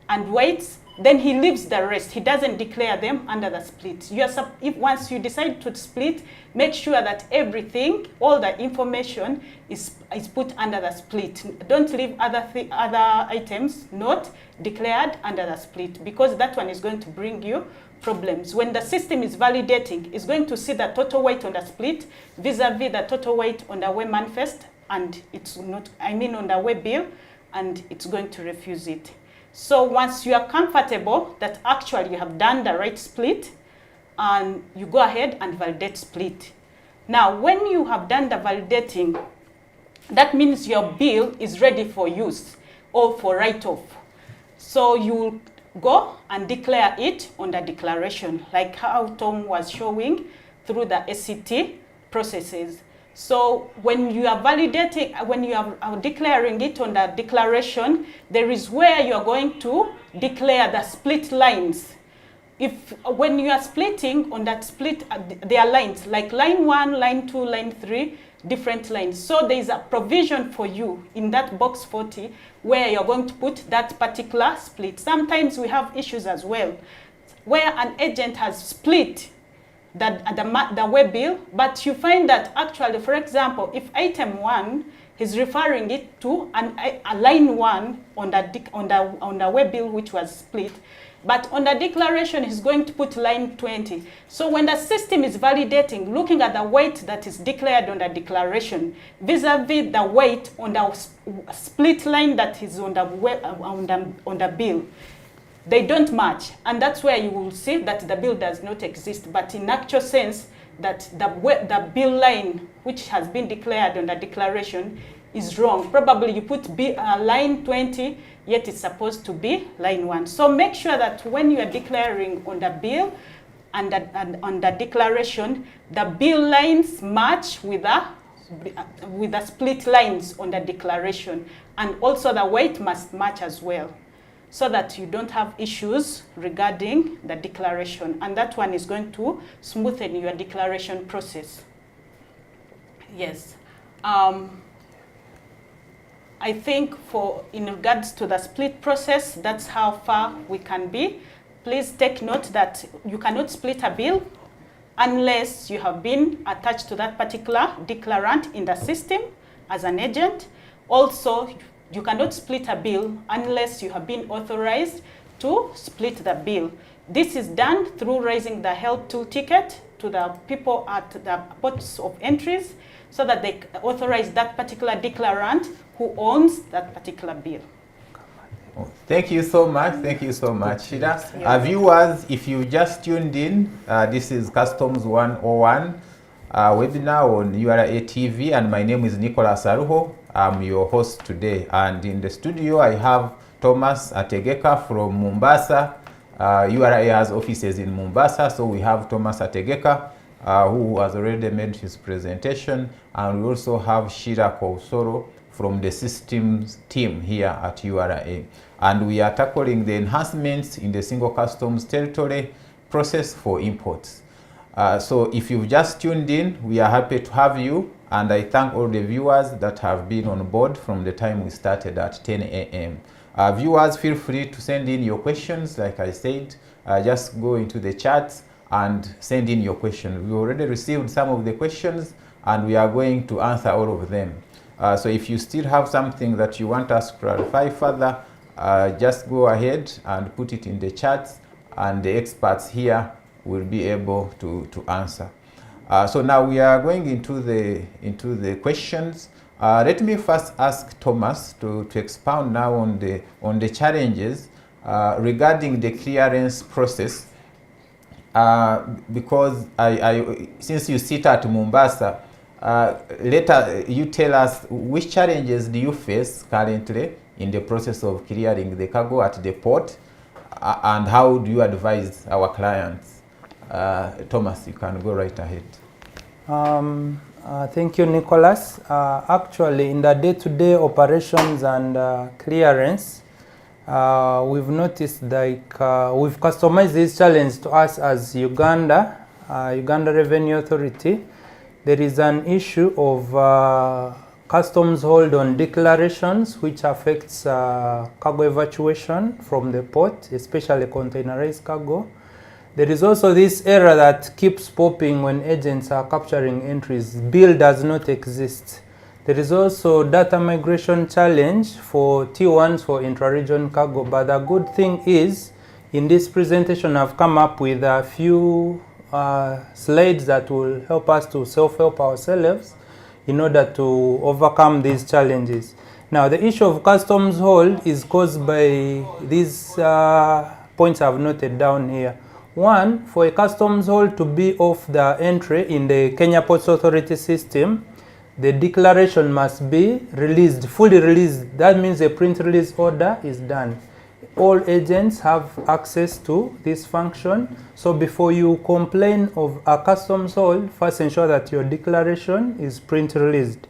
and weights. Then he leaves the rest. He doesn't declare them under the split. If once you decide to split, make sure that everything, all the information is put under the split. Don't leave other items not declared under the split, because that one is going to bring you problems. When the system is validating, it's going to see the total weight on the split vis-a-vis the total weight on the web manifest, and it's not, on the web bill, and it's going to refuse it. So once you are comfortable that actually you have done the right split, and you go ahead and validate split. Now, when you have done the validating, that means your bill is ready for use or for write-off. So you will go and declare it on the declaration, like how Tom was showing through the SCT processes. So when you are validating, when you are declaring it on the declaration, there is where you are going to declare the split lines. When you are splitting on that split, there are lines, like line 1, line 2, line 3, different lines. So there is a provision for you in that box 40 where you're going to put that particular split. Sometimes we have issues as well, where an agent has split the web bill, but you find that actually, for example, if item 1 is referring it to a line 1 on the web bill which was split, but on the declaration he's going to put line 20. So when the system is validating, looking at the weight that is declared on the declaration vis-a-vis the weight on the split line that is on the bill, they don't match, and that's where you will see that the bill does not exist. But in actual sense, that the bill line which has been declared on the declaration is wrong. Probably you put line 20, yet it's supposed to be line 1. So make sure that when you are declaring on the bill and on the declaration, the bill lines match with the split lines on the declaration, and also the weight must match as well, so that you don't have issues regarding the declaration. And that one is going to smoothen your declaration process. Yes. I think in regards to the split process, that's how far we can be. Please take note that you cannot split a bill unless you have been attached to that particular declarant in the system as an agent. Also, you cannot split a bill unless you have been authorized to split the bill. This is done through raising the help tool ticket to the people at the ports of entries so that they authorize that particular declarant who owns that particular bill. Thank you so much. Thank you so much, Shida. Viewers, if you just tuned in, this is Customs 101 webinar on URA TV, and my name is Nicholas Aruho. I'm your host today, and in the studio I have Thomas Ategeka from Mombasa. URA has offices in Mombasa, so we have Thomas Ategeka, who has already made his presentation, and we also have Shira Kousoro from the systems team here at URA. And we are tackling the enhancements in the single customs territory process for imports. So if you've just tuned in, we are happy to have you, and I thank all the viewers that have been on board from the time we started at 10 a.m. Viewers, feel free to send in your questions. Like I said, just go into the chats and send in your question. We already received some of the questions, and we are going to answer all of them. So if you still have something that you want us to clarify further, just go ahead and put it in the chats, and the experts here will be able to answer. So now we are going into the questions. Let me first ask Thomas to expound now on the challenges regarding the clearance process, because since you sit at Mombasa, later you tell us which challenges do you face currently in the process of clearing the cargo at the port, and how do you advise our clients? Thomas, you can go right ahead. Thank you, Nicholas. Actually, in the day-to-day operations and clearance, we've noticed we've customized this challenge to us as Uganda Revenue Authority. There is an issue of customs hold on declarations, which affects cargo evacuation from the port, especially containerized cargo. There is also this error that keeps popping when agents are capturing entries. Bill does not exist. There is also data migration challenge for T1s for intra-region cargo. But the good thing is, in this presentation, I've come up with a few slides that will help us to self-help ourselves in order to overcome these challenges. Now, the issue of customs hold is caused by these points I've noted down here. One, for a customs hold to be off the entry in the Kenya Ports Authority system, the declaration must be released, fully released. That means a print release order is done. All agents have access to this function. So before you complain of a customs hold, first ensure that your declaration is print released.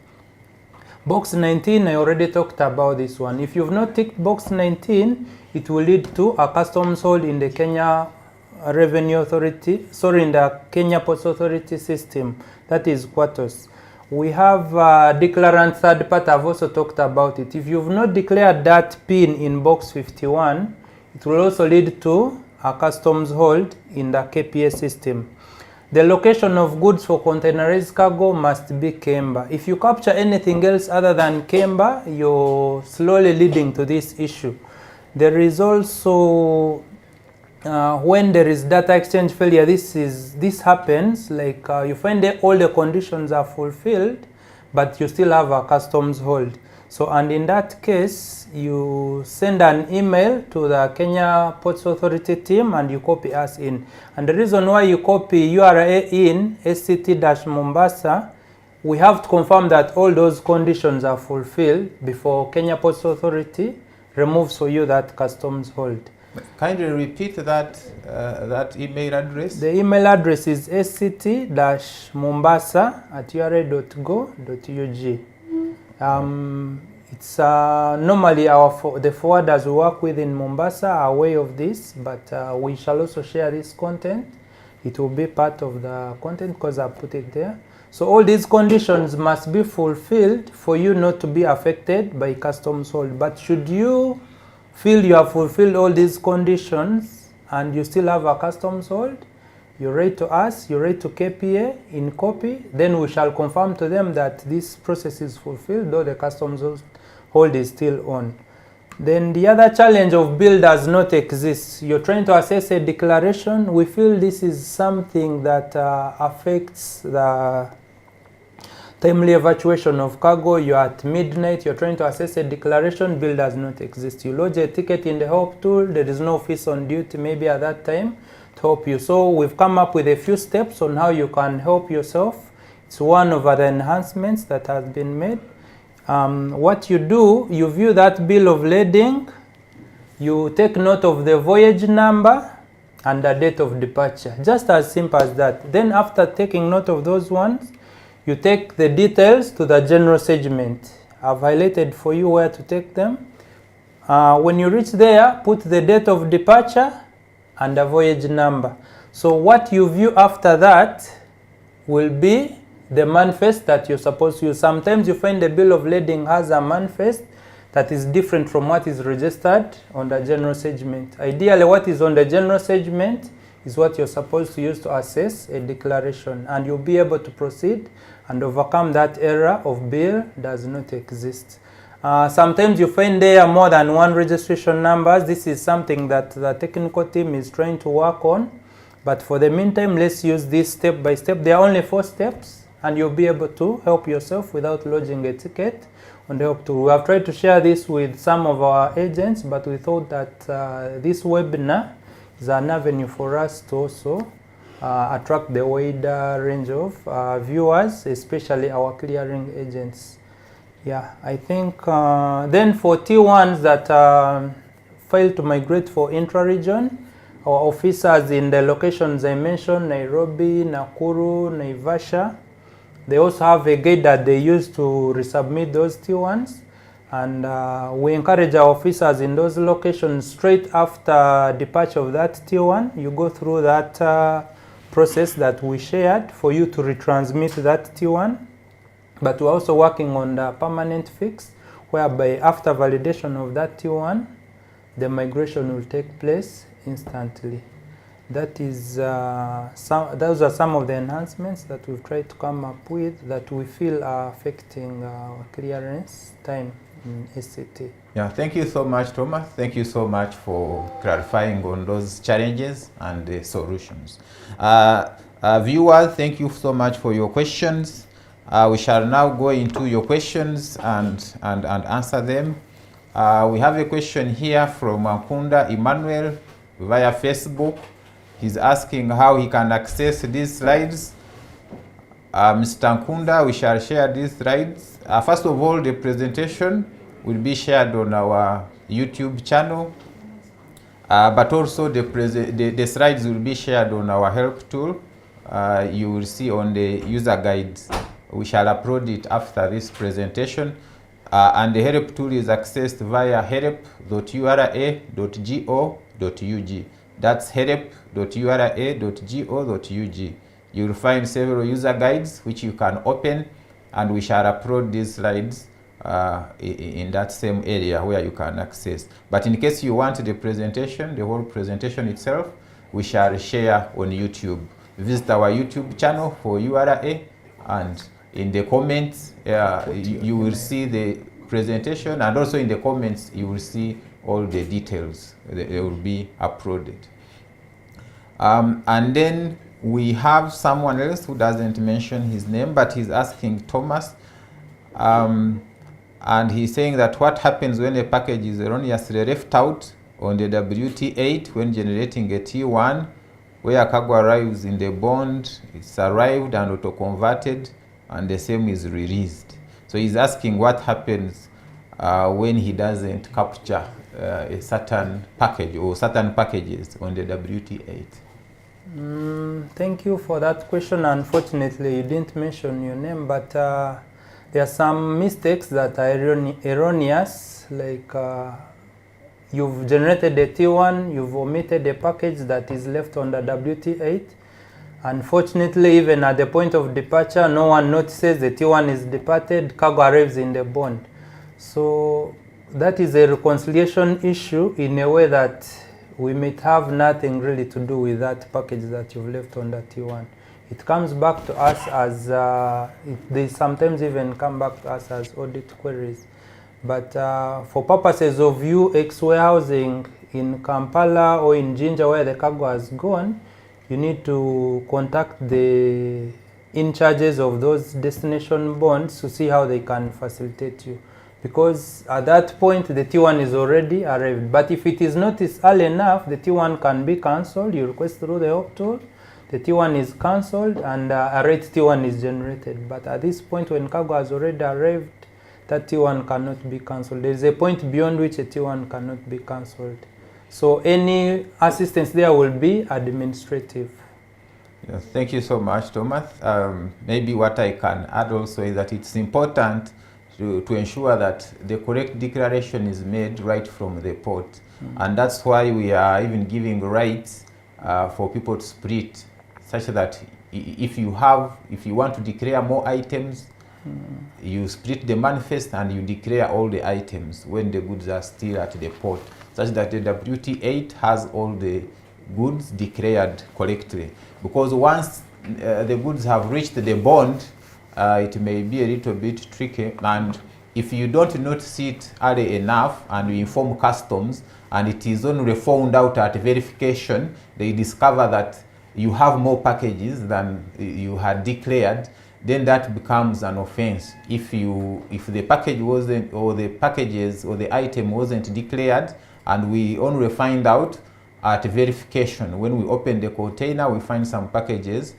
Box 19, I already talked about this one. If you've not ticked box 19, it will lead to a customs hold in the Kenya Revenue Authority, in the Kenya Ports Authority system, that is Quartos. We have declarant third part, I've also talked about it. If you've not declared that PIN in box 51, it will also lead to a customs hold in the KPA system. The location of goods for containerized cargo must be Kemba. If you capture anything else other than Kemba, you're slowly leading to this issue. There is also when there is data exchange failure, this happens, like you find that all the conditions are fulfilled, but you still have a customs hold. So, and in that case, you send an email to the Kenya Ports Authority team and you copy us in. And the reason why you copy URA in SCT-Mombasa, we have to confirm that all those conditions are fulfilled before Kenya Ports Authority removes for you that customs hold. Kindly repeat that email address. The email address is sct-mombasa@ura.go.ug. It's normally the forwarders we work with in Mombasa are aware of this, but we shall also share this content. It will be part of the content because I put it there. So all these conditions must be fulfilled for you not to be affected by customs hold. But should you feel you have fulfilled all these conditions and you still have a customs hold, You write to us, you write to KPA in copy, then we shall confirm to them that this process is fulfilled, though the customs hold is still on. Then the other challenge of bill does not exist. You're trying to assess a declaration. We feel this is something that affects the timely evacuation of cargo. You're at midnight, you're trying to assess a declaration, bill does not exist. You lodge a ticket in the help tool, there is no office on duty maybe at that time to help you. So we've come up with a few steps on how you can help yourself. It's one of the enhancements that has been made. What you do, you view that bill of lading, you take note of the voyage number and the date of departure, just as simple as that. Then after taking note of those ones, you take the details to the general segment. I've highlighted for you where to take them. When you reach there, put the date of departure and the voyage number. So what you view after that will be the manifest that you're supposed to use. Sometimes you find the bill of lading has a manifest that is different from what is registered on the general segment. Ideally, what is on the general segment is what you're supposed to use to assess a declaration, and you'll be able to proceed and overcome that error of bill does not exist. Sometimes you find there are more than one registration numbers. This is something that the technical team is trying to work on, but for the meantime, let's use this step by step. There are only 4 steps, and you'll be able to help yourself without lodging a ticket on the help tool. We have tried to share this with some of our agents, but we thought that this webinar is an avenue for us to also attract the wider range of viewers, especially our clearing agents. Yeah, I think then for T1s that fail to migrate for intra-region, our officers in the locations I mentioned, Nairobi, Nakuru, Naivasha, they also have a guide that they use to resubmit those T1s. And we encourage our officers in those locations straight after departure of that T1, you go through that process that we shared for you to retransmit that T1. But we're also working on the permanent fix, whereby after validation of that T1, the migration will take place instantly. That is, those are some of the enhancements that we've tried to come up with that we feel are affecting our clearance time in SCT. Yeah, thank you so much, Thomas. Thank you so much for clarifying on those challenges and the solutions. Viewers, thank you so much for your questions. We shall now go into your questions and answer them. We have a question here from Kunda Emmanuel via Facebook. He's asking how he can access these slides. Mr. Nkunda, we shall share these slides. First of all, the presentation will be shared on our YouTube channel, but also the slides will be shared on our help tool. You will see on the user guides. We shall upload it after this presentation. And the help tool is accessed via help.ura.go.ug. That's help.ura.go.ug. You will find several user guides which you can open, and we shall upload these slides in that same area where you can access. But in case you want the presentation, the whole presentation itself, we shall share on YouTube. Visit our YouTube channel for URA, and in the comments you will see the presentation, and also in the comments you will see all the details. They will be uploaded. And then we have someone else who doesn't mention his name, but he's asking Thomas, and he's saying that what happens when a package is erroneously left out on the WT8 when generating a T1, where cargo arrives in the bond, it's arrived and auto-converted, and the same is released. So he's asking what happens when he doesn't capture a certain package or certain packages on the WT8. Thank you for that question. Unfortunately, you didn't mention your name, but there are some mistakes that are erroneous, like you've generated a T1, you've omitted a package that is left on the WT8. Unfortunately, even at the point of departure, no one notices the T1 is departed, cargo arrives in the bond. So that is a reconciliation issue in a way that we may have nothing really to do with that package that you've left on the T1. It comes back to us as, they sometimes even come back to us as audit queries. But for purposes of you ex-warehousing in Kampala or in Jinja where the cargo has gone, you need to contact the in charges of those destination bonds to see how they can facilitate you. Because at that point the T1 is already arrived. But if it is noticed early enough, the T1 can be cancelled. You request through the help tool, the T1 is cancelled and a rate T1 is generated. But at this point when cargo has already arrived, that T1 cannot be cancelled. There is a point beyond which a T1 cannot be cancelled. So any assistance there will be administrative. Yes, thank you so much, Thomas. Maybe what I can add also is that it's important to ensure that the correct declaration is made right from the port. And that's why we are even giving rights for people to split, such that if you want to declare more items, you split the manifest and you declare all the items when the goods are still at the port, such that the WT8 has all the goods declared correctly. Because once the goods have reached the bond, it may be a little bit tricky, and if you don't notice it early enough and you inform customs and it is only found out at verification, they discover that you have more packages than you had declared, then that becomes an offense. If the package wasn't, or the packages or the item wasn't declared and we only find out at verification, when we open the container we find some packages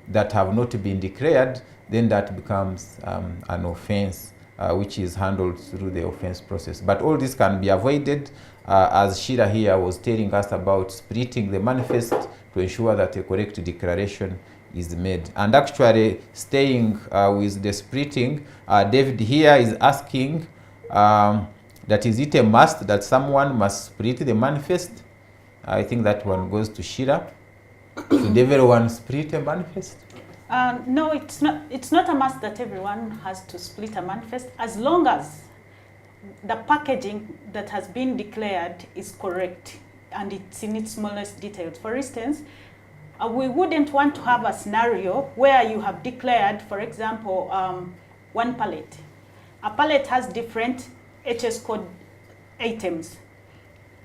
that have not been declared, then that becomes an offense which is handled through the offense process. But all this can be avoided as Shira here was telling us about splitting the manifest to ensure that a correct declaration is made. And actually staying with the splitting, David here is asking that is it a must that someone must split the manifest? I think that one goes to Shira. Should everyone split a manifest? No, it's not a must that everyone has to split a manifest, as long as the packaging that has been declared is correct and it's in its smallest details. For instance, we wouldn't want to have a scenario where you have declared, for example, one pallet. A pallet has different HS code items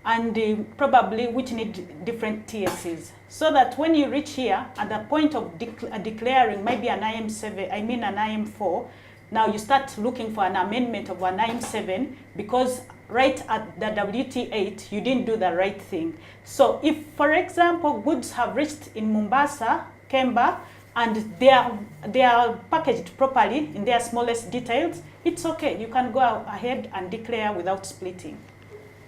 and probably which need different TSCs. So that when you reach here, at the point of declaring maybe an IM7, I mean an IM4, now you start looking for an amendment of an IM7 because right at the WT8, you didn't do the right thing. So if, for example, goods have reached in Mombasa, Kemba, and they are packaged properly in their smallest details, it's okay. You can go ahead and declare without splitting.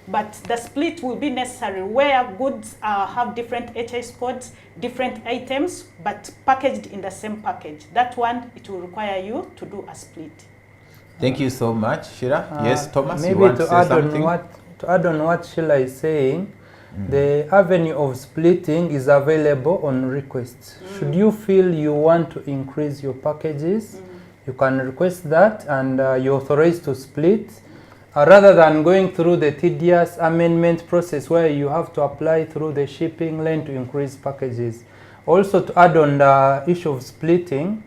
But the split will be necessary where goods have different HS codes, different items, but packaged in the same package. That one, it will require you to do a split. Thank you so much, Shira. Yes, Thomas, maybe you want to say something? To add on what Sheila is saying, the avenue of splitting is available on request. Should you feel you want to increase your packages, you can request that and you're authorized to split. Rather than going through the tedious amendment process where you have to apply through the shipping lane to increase packages. Also, to add on the issue of splitting,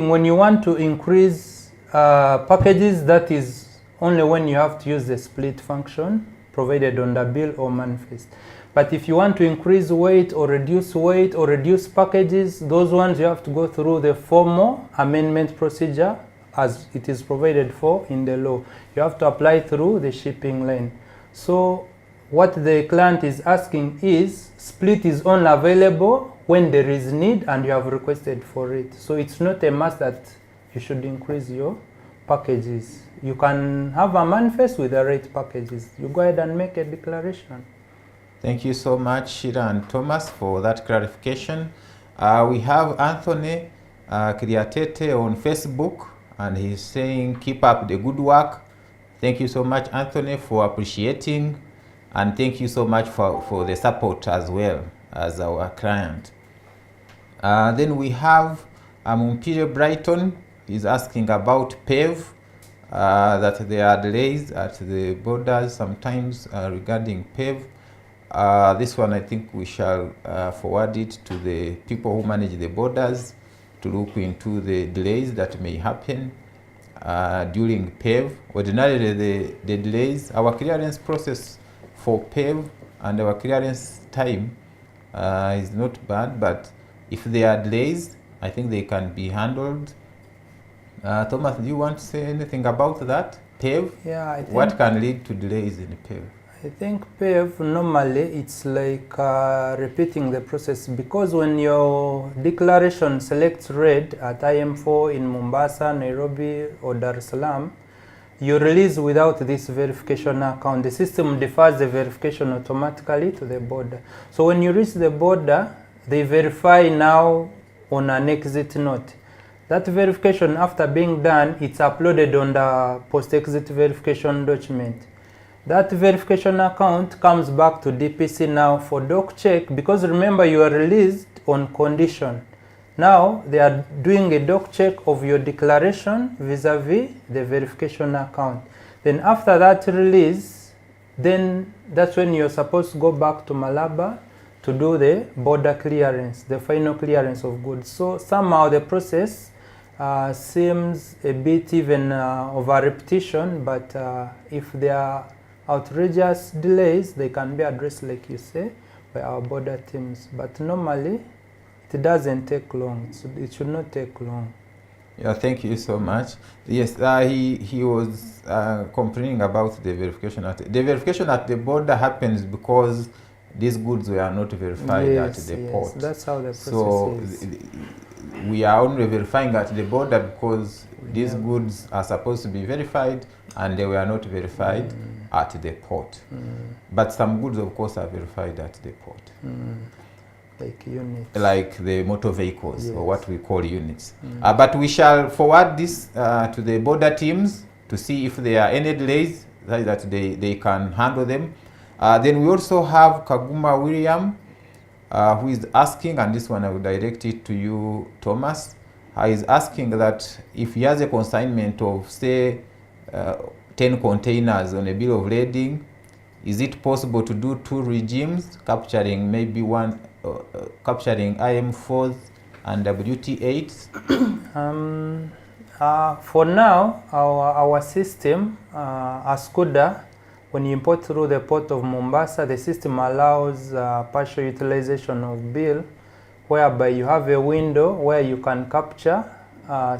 when you want to increase packages, that is only when you have to use the split function provided on the bill or manifest. But if you want to increase weight or reduce packages, those ones you have to go through the formal amendment procedure as it is provided for in the law. You have to apply through the shipping lane. So what the client is asking is, split is only available when there is need and you have requested for it. So it's not a must that you should increase your packages. You can have a manifest with the rate packages. You go ahead and make a declaration. Thank you so much, Shira and Thomas, for that clarification. We have Anthony Kriatete on Facebook, and he's saying, keep up the good work. Thank you so much, Anthony, for appreciating, and thank you so much for the support as well as our client. Then we have Mumpire Brighton. He's asking about PAVE, that there are delays at the borders sometimes regarding PAVE. This one I think we shall forward it to the people who manage the borders to look into the delays that may happen during PAVE. Ordinarily the delays, our clearance process for PAVE and our clearance time is not bad, but if there are delays, I think they can be handled. Thomas, do you want to say anything about that? PAVE? Yeah, I think what can lead to delays in PAVE? I think PAVE, normally it's like repeating the process, because when your declaration selects red at IM4 in Mombasa, Nairobi or Dar es Salaam, you release without this verification account. The system defers the verification automatically to the border. So when you reach the border, they verify now on an exit note. That verification, after being done, it's uploaded on the post-exit verification document. That verification account comes back to DPC now for doc check, because remember you are released on condition. Now they are doing a doc check of your declaration vis-a-vis the verification account. Then after that release, then that's when you're supposed to go back to Malaba to do the border clearance, the final clearance of goods. So somehow the process seems a bit even of a repetition, but if there are outrageous delays, they can be addressed, like you say, by our border teams. But normally, it doesn't take long. It should not take long. Yeah, thank you so much. Yes, he was complaining about the verification. The verification at the border happens because these goods were not verified at the port. That's how the process is. We are only verifying at the border because these goods are supposed to be verified and they were not verified at the port. But some goods, of course, are verified at the port. Like units. Like the motor vehicles, or what we call units. But we shall forward this to the border teams to see if there are any delays that they can handle them. Then we also have Kaguma William, who is asking, and this one I will direct it to you, Thomas. Is asking that if he has a consignment of, say, 10 containers on a bill of lading, is it possible to do two regimes, capturing maybe one, capturing IM4s and WT8s? For now, our system, Ascoda, when you import through the port of Mombasa, the system allows partial utilization of bill, whereby you have a window where you can capture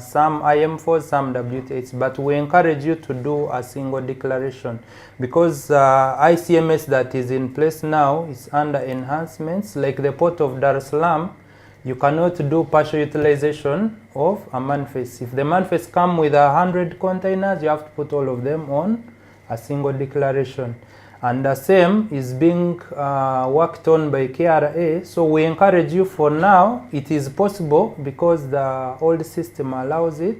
some IM4s, some WT8s, but we encourage you to do a single declaration, because ICMS that is in place now is under enhancements. Like the port of Dar es Salaam, you cannot do partial utilization of a manifest. If the manifest come with 100 containers, you have to put all of them on a single declaration. And the same is being worked on by KRA. So we encourage you, for now, it is possible because the old system allows it,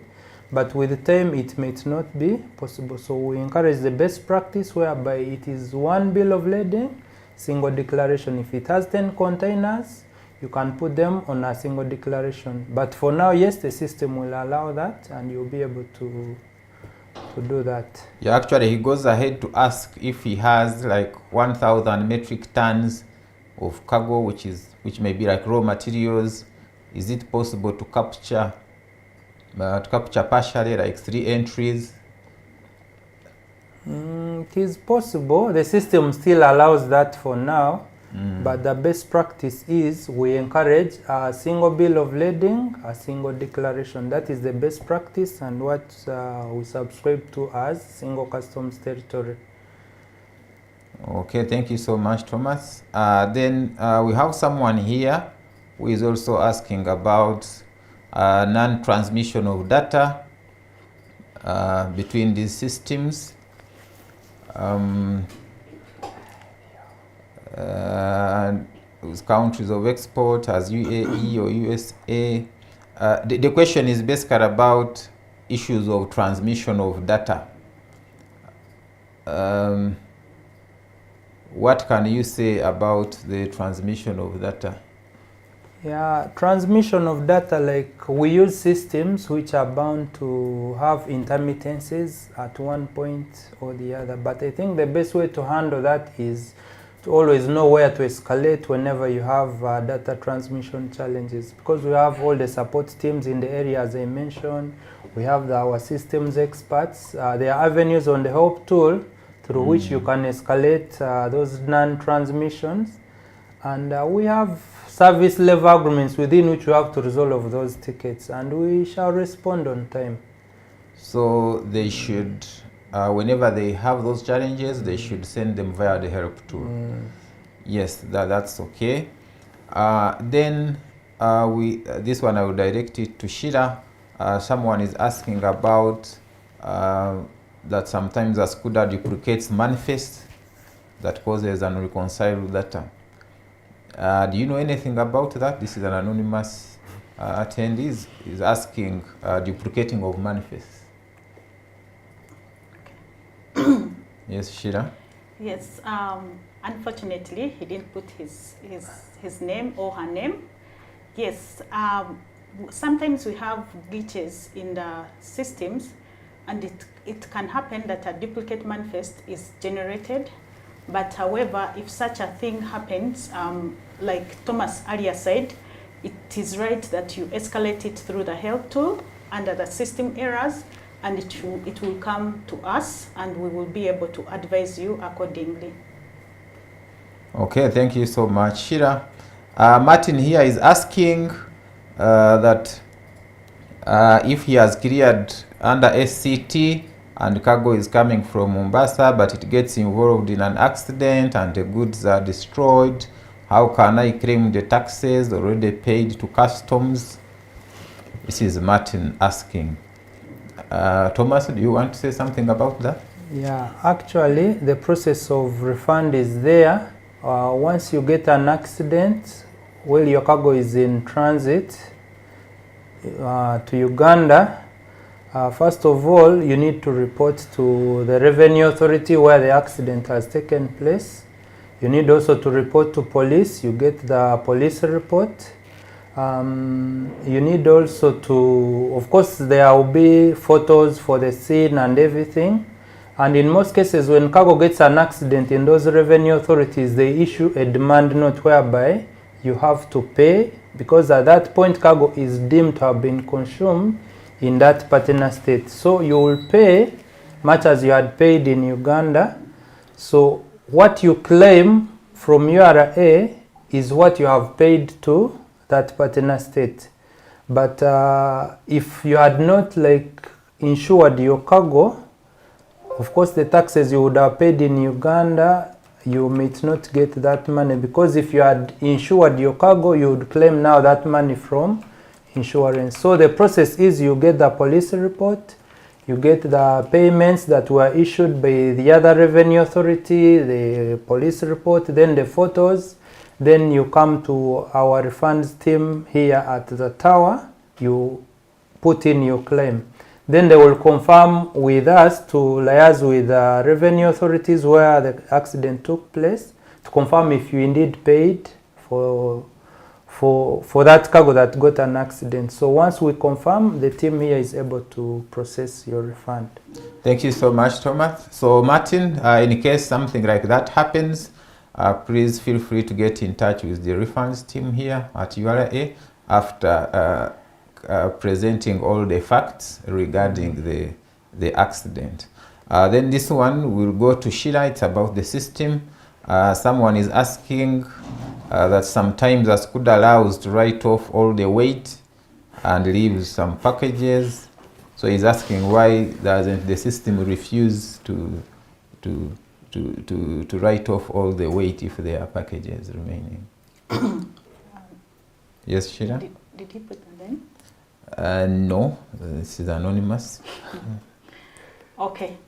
but with time it may not be possible. So we encourage the best practice whereby it is one bill of lading, single declaration. If it has 10 containers, you can put them on a single declaration. But for now, yes, the system will allow that, and you'll be able to do that. Yeah, actually, he goes ahead to ask if he has like 1,000 metric tons of cargo, which may be like raw materials. Is it possible to capture partially, like 3 entries? It is possible. The system still allows that for now. But the best practice is we encourage a single bill of lading, a single declaration. That is the best practice, and what we subscribe to as single customs territory. Okay, thank you so much, Thomas. Then we have someone here who is also asking about non-transmission of data between these systems. Countries of export as UAE or USA. The question is basically about issues of transmission of data. What can you say about the transmission of data? Yeah, transmission of data, like we use systems which are bound to have intermittencies at one point or the other. But I think the best way to handle that is to to always know where to escalate whenever you have data transmission challenges, because we have all the support teams in the area, as I mentioned. We have our systems experts. There are avenues on the help tool through which you can escalate those non-transmissions, and we have service level agreements within which we have to resolve those tickets, and we shall respond on time. So they should, whenever they have those challenges, they should send them via the help tool. Yes, that's okay. Then this one I will direct it to Sheila. Someone is asking about that sometimes a SCUDA duplicates manifest that causes unreconciled data. Do you know anything about that? This is an anonymous attendee is asking duplicating of manifests. Yes, Sheila? Yes, unfortunately, he didn't put his name or her name. Yes, sometimes we have glitches in the systems, and it can happen that a duplicate manifest is generated. But however, if such a thing happens, like Thomas earlier said, it is right that you escalate it through the help tool under the system errors, and it will come to us, and we will be able to advise you accordingly. Okay, thank you so much, Sheila. Martin here is asking that if he has cleared under SCT and cargo is coming from Mombasa, but it gets involved in an accident and the goods are destroyed, how can I claim the taxes already paid to customs? This is Martin asking. Thomas, do you want to say something about that? Yeah, actually, the process of refund is there. Once you get an accident, while your cargo is in transit to Uganda, first of all, you need to report to the Revenue Authority where the accident has taken place. You need also to report to police. You get the police report. You need also to, of course, there will be photos for the scene and everything. And in most cases, when cargo gets an accident in those revenue authorities, they issue a demand note whereby you have to pay, because at that point, cargo is deemed to have been consumed in that partner state. So you will pay much as you had paid in Uganda. So what you claim from URA is what you have paid to that partner state. But if you had not insured your cargo, of course the taxes you would have paid in Uganda, you might not get that money, because if you had insured your cargo, you would claim now that money from insurance. So the process is you get the police report, you get the payments that were issued by the other revenue authority, the police report, then the photos, then you come to our refunds team here at the tower, you put in your claim. Then they will confirm with us to liaise with the revenue authorities where the accident took place to confirm if you indeed paid for that cargo that got an accident. So once we confirm, the team here is able to process your refund. Thank you so much, Thomas. So Martin, in case something like that happens, please feel free to get in touch with the refunds team here at URA after presenting all the facts regarding the accident. Then this one will go to Sheila. It's about the system. Someone is asking that sometimes a SCUDA allows to write off all the weight and leaves some packages. So he's asking why doesn't the system refuse to write off all the weight if there are packages remaining. Yes, Sheila? Did he put the name? No, this is anonymous. Okay.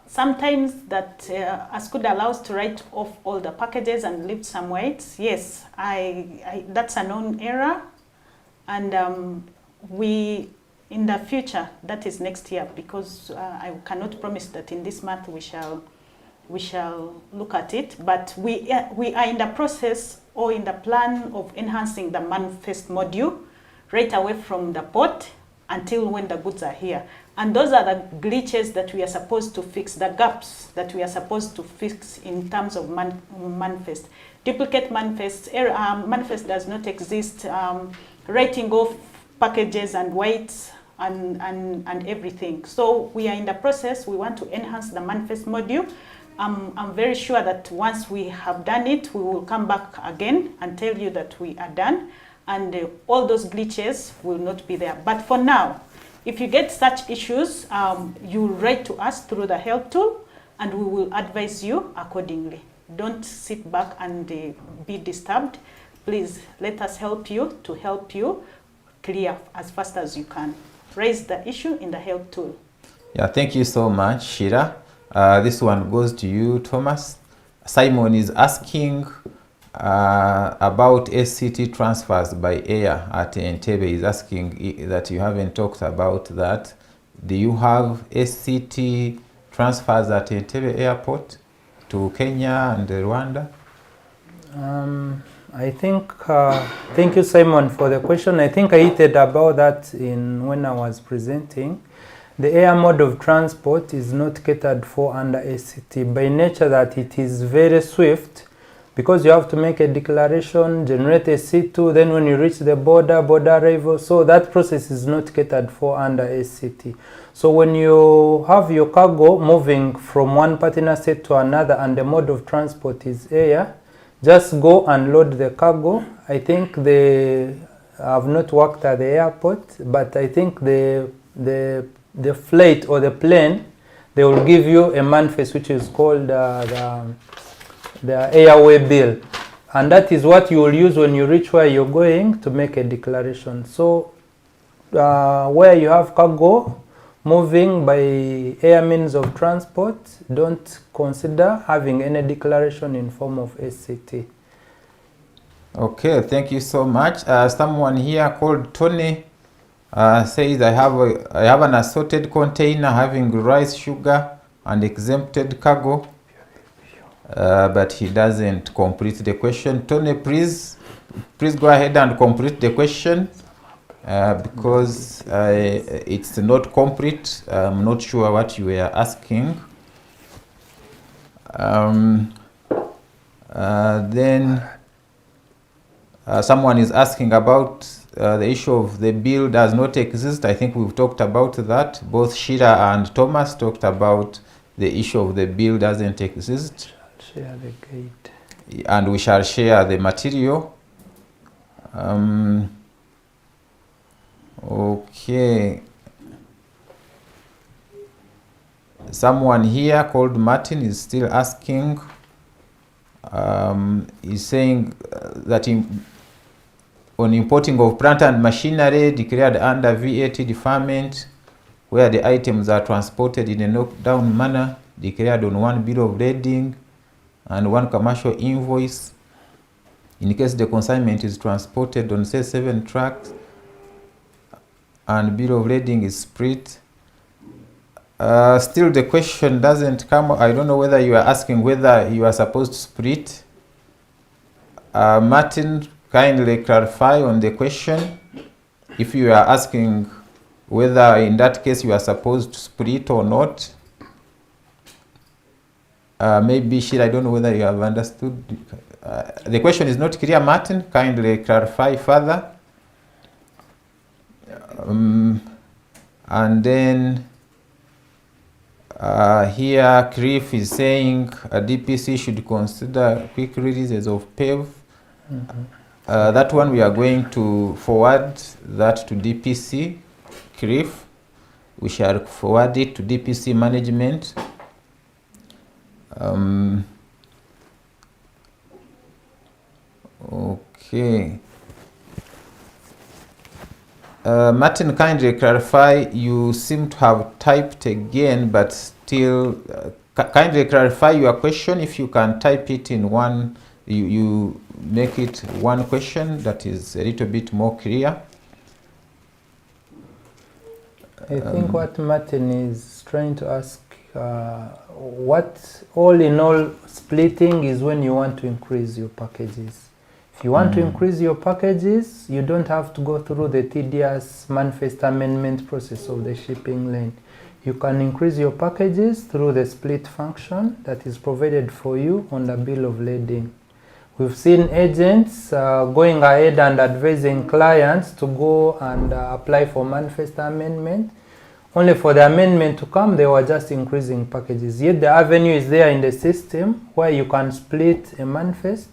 Sometimes that a SCUDA allows to write off all the packages and leave some weights. Yes, that's a known error, and we in the future, that is next year, because I cannot promise that in this month we shall look at it. But we are in the process or in the plan of enhancing the manifest module right away from the port until when the goods are here. And those are the glitches that we are supposed to fix, the gaps that we are supposed to fix in terms of manifest. Duplicate manifest, manifest does not exist, writing off packages and weights and everything. So we are in the process, we want to enhance the manifest module. I'm very sure that once we have done it, we will come back again and tell you that we are done, and all those glitches will not be there. But for now, if you get such issues, you write to us through the help tool, and we will advise you accordingly. Don't sit back and be disturbed. Please let us help you to help you clear as fast as you can. Raise the issue in the help tool. Yeah, thank you so much, Shira. This one goes to you, Thomas. Simon is asking about SCT transfers by air at Entebbe. He's asking that you haven't talked about that. Do you have SCT transfers at Entebbe airport to Kenya and Rwanda? I think, thank you, Simon, for the question. I think I hinted about that when I was presenting. The air mode of transport is not catered for under SCT by nature that it is very swift, because you have to make a declaration, generate a C2, then when you reach the border arrival, so that process is not catered for under SCT. So when you have your cargo moving from one partner state to another and the mode of transport is air, just go and load the cargo. I think they have not worked at the airport, but I think the flight or the plane, they will give you a manifest which is called the airway bill, and that is what you will use when you reach where you're going to make a declaration. So where you have cargo moving by air means of transport, don't consider having any declaration in form of SCT. Okay, thank you so much. Someone here called Tony says, I have an assorted container having rice, sugar, and exempted cargo, but he doesn't complete the question. Tony, please go ahead and complete the question, because it's not complete. I'm not sure what you were asking. Then someone is asking about the issue of the bill does not exist. I think we've talked about that. Both Shira and Thomas talked about the issue of the bill doesn't exist. Share the gate. And we shall share the material. Okay. Someone here called Martin is still asking. He's saying that on importing of plant and machinery declared under VAT deferment, where the items are transported in a knockdown manner, declared on one bill of lading and one commercial invoice. In case the consignment is transported on, say, 7 trucks and bill of lading is split. Still the question doesn't come. I don't know whether you are asking whether you are supposed to split. Martin, kindly clarify on the question. If you are asking whether in that case you are supposed to split or not. Maybe Shira, I don't know whether you have understood. The question is not clear, Martin. Kindly clarify further. And then here Cliff is saying a DPC should consider quick releases of PEV. That one we are going to forward that to DPC. Cliff, we shall forward it to DPC management. Okay. Martin, kindly clarify. You seem to have typed again, but still, kindly clarify your question. If you can type it in one, you make it one question that is a little bit more clear. I think what Martin is trying to ask, what all in all splitting is when you want to increase your packages. If you want to increase your packages, you don't have to go through the tedious manifest amendment process of the shipping lane. You can increase your packages through the split function that is provided for you on the bill of lading. We've seen agents going ahead and advising clients to go and apply for manifest amendment. Only for the amendment to come, they were just increasing packages. Yet the avenue is there in the system where you can split a manifest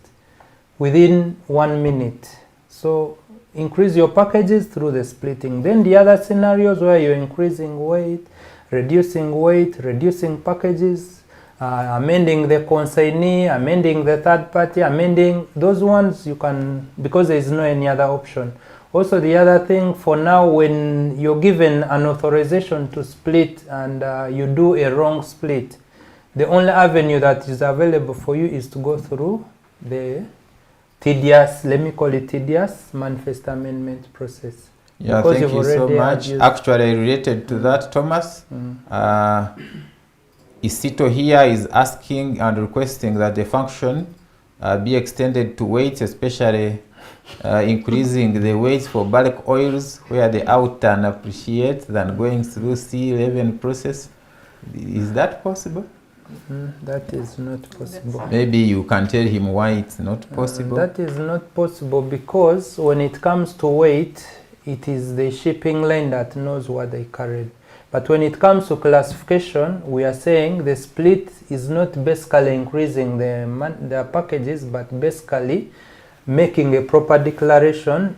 within 1 minute. So increase your packages through the splitting. Then the other scenarios where you're increasing weight, reducing packages, amending the consignee, amending the third party, amending those ones you can, because there is no any other option. Also the other thing for now, when you're given an authorization to split and you do a wrong split, the only avenue that is available for you is to go through the tedious, let me call it tedious, manifest amendment process. Yeah, because thank you so much. Actually, related to that, Thomas, Isito here is asking and requesting that the function be extended to weights, especially increasing the weights for bulk oils where the outturn appreciates than going through C11 process. Is that possible? That is not possible. Maybe you can tell him why it's not possible. That is not possible because when it comes to weight, it is the shipping line that knows what they carried. But when it comes to classification, we are saying the split is not basically increasing the packages, but basically making a proper declaration,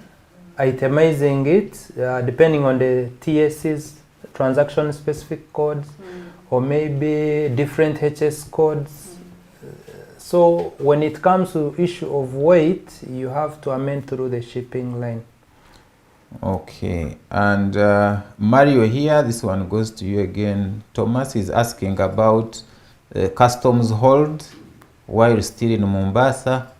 itemizing it, depending on the TSC's transaction specific codes, or maybe different HS codes. So when it comes to issue of weight, you have to amend through the shipping line. Okay, and Mario here, this one goes to you again. Thomas is asking about customs hold while still in Mombasa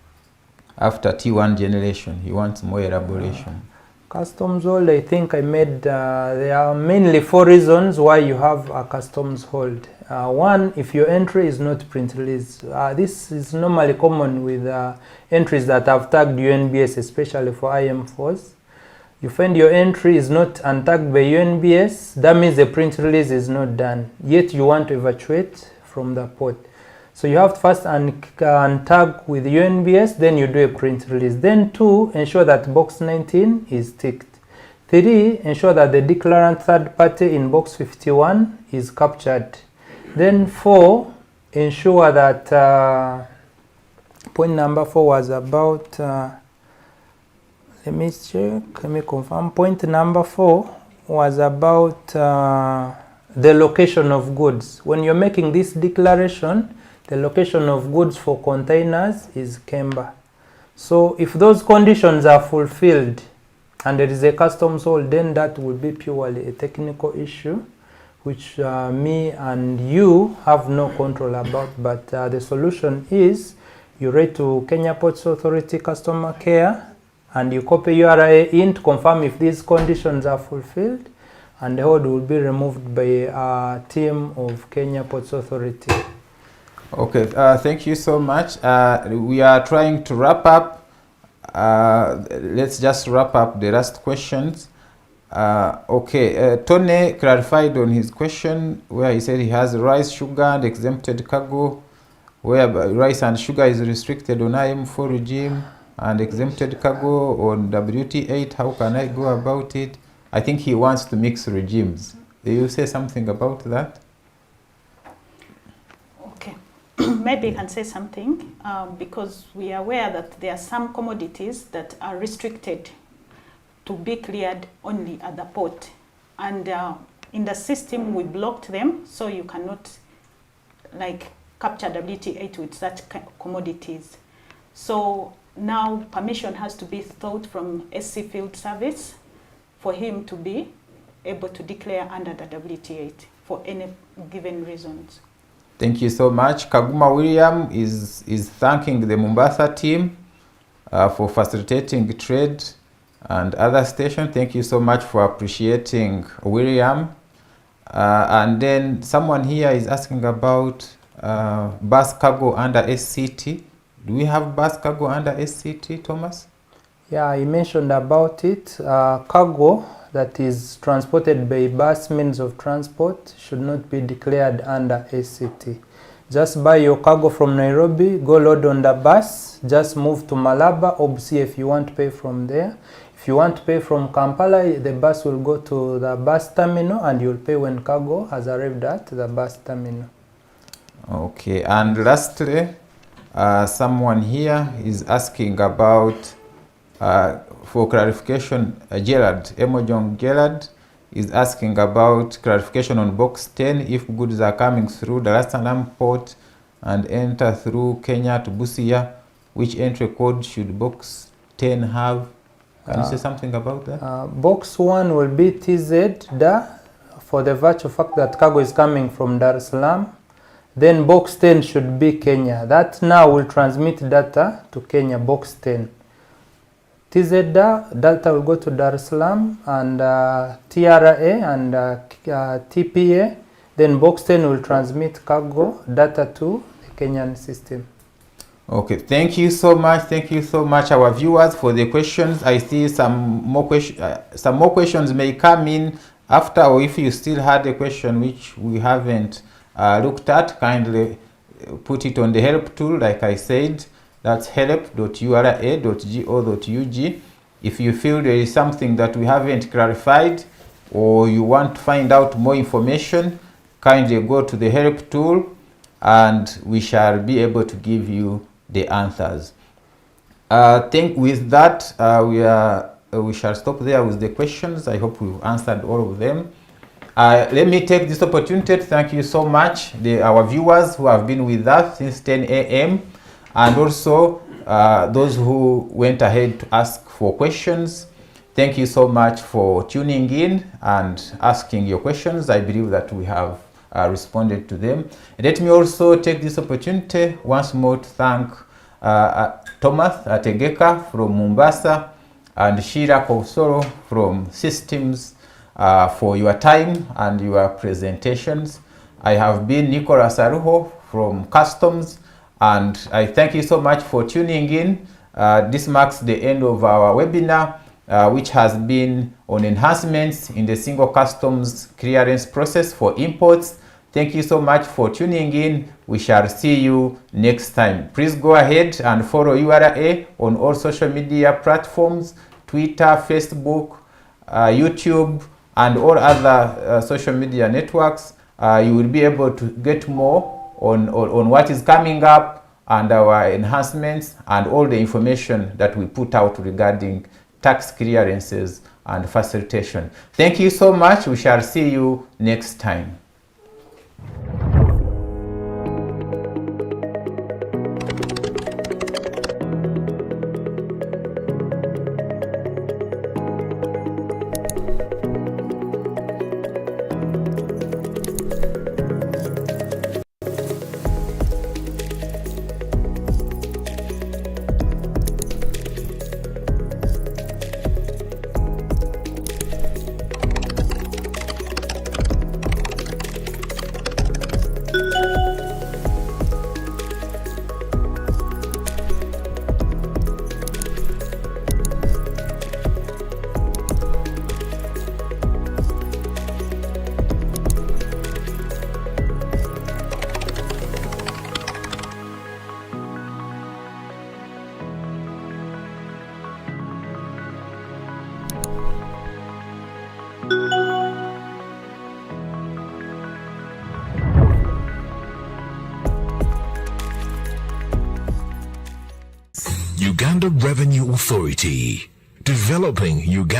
after T1 generation. He wants more elaboration. Customs hold, I think I made, there are mainly 4 reasons why you have a customs hold. One, if your entry is not print release. This is normally common with entries that have tagged UNBS, especially for IM4s. You find your entry is not untagged by UNBS, that means the print release is not done, yet you want to evacuate from the port. So you have to first untag with UNBS, then you do a print release. Then 2, ensure that box 19 is ticked. 3, ensure that the declarant third party in box 51 is captured. Then 4, ensure that point number 4 was about let me check, let me confirm. Point number 4 was about the location of goods. When you're making this declaration, the location of goods for containers is Kemba. So if those conditions are fulfilled and there is a customs hold, then that will be purely a technical issue which me and you have no control about. But the solution is you write to Kenya Ports Authority Customer Care and you copy URA in to confirm if these conditions are fulfilled, and the hold will be removed by a team of Kenya Ports Authority. Okay, thank you so much. We are trying to wrap up. Let's just wrap up the last questions. Tony clarified on his question where he said he has rice, sugar, and exempted cargo, where rice and sugar is restricted on IM4 regime and exempted cargo on WT8. How can I go about it? I think he wants to mix regimes. Do you say something about that? Okay, maybe I can say something because we are aware that there are some commodities that are restricted to be cleared only at the port. And in the system, we blocked them, so you cannot capture WT8 with such commodities. So now permission has to be sought from SC Field Service for him to be able to declare under the WT8 for any given reasons. Thank you so much. Kaguma William is thanking the Mombasa team for facilitating trade and other stations. Thank you so much for appreciating William. And then someone here is asking about bus cargo under SCT. Do we have bus cargo under SCT, Thomas? Yeah, I mentioned about it. Cargo that is transported by bus means of transport should not be declared under ACT. Just buy your cargo from Nairobi, go load on the bus, just move to Malaba or Busia if you want to pay from there. If you want to pay from Kampala, the bus will go to the bus terminal and you'll pay when cargo has arrived at the bus terminal. Okay, and lastly, someone here is asking about, for clarification, Gerard, Emojong Gerard is asking about clarification on box 10 if goods are coming through Dar es Salaam port and enter through Kenya to Busia, which entry code should box 10 have? Can you say something about that? Box 1 will be TZ Da for the virtual fact that cargo is coming from Dar es Salaam. Then box 10 should be Kenya. That now will transmit data to Kenya, box 10. TZ Da, data will go to Dar es Salaam and TRA and TPA. Then box 10 will transmit cargo data to the Kenyan system. Okay, thank you so much. Thank you so much, our viewers, for the questions. I see some more questions may come in after, or if you still had a question which we haven't looked at, kindly put it on the help tool. Like I said, that's help.ura.go.ug. If you feel there is something that we haven't clarified or you want to find out more information, kindly go to the help tool and we shall be able to give you the answers. With that, we shall stop there with the questions. I hope we've answered all of them. Let me take this opportunity to thank you so much, our viewers who have been with us since 10 a.m. and also those who went ahead to ask for questions. Thank you so much for tuning in and asking your questions. I believe that we have responded to them. Let me also take this opportunity once more to thank Thomas Ategeka from Mombasa and Shira Kosoro from Systems for your time and your presentations. I have been Nicholas Aruho from Customs, and I thank you so much for tuning in. This marks the end of our webinar, which has been on enhancements in the single customs clearance process for imports. Thank you so much for tuning in. We shall see you next time. Please go ahead and follow URA on all social media platforms, Twitter, Facebook, YouTube, and all other social media networks. You will be able to get more on what is coming up and our enhancements and all the information that we put out regarding tax clearances and facilitation. Thank you so much. We shall see you next time. Uganda Revenue Authority, developing Uganda.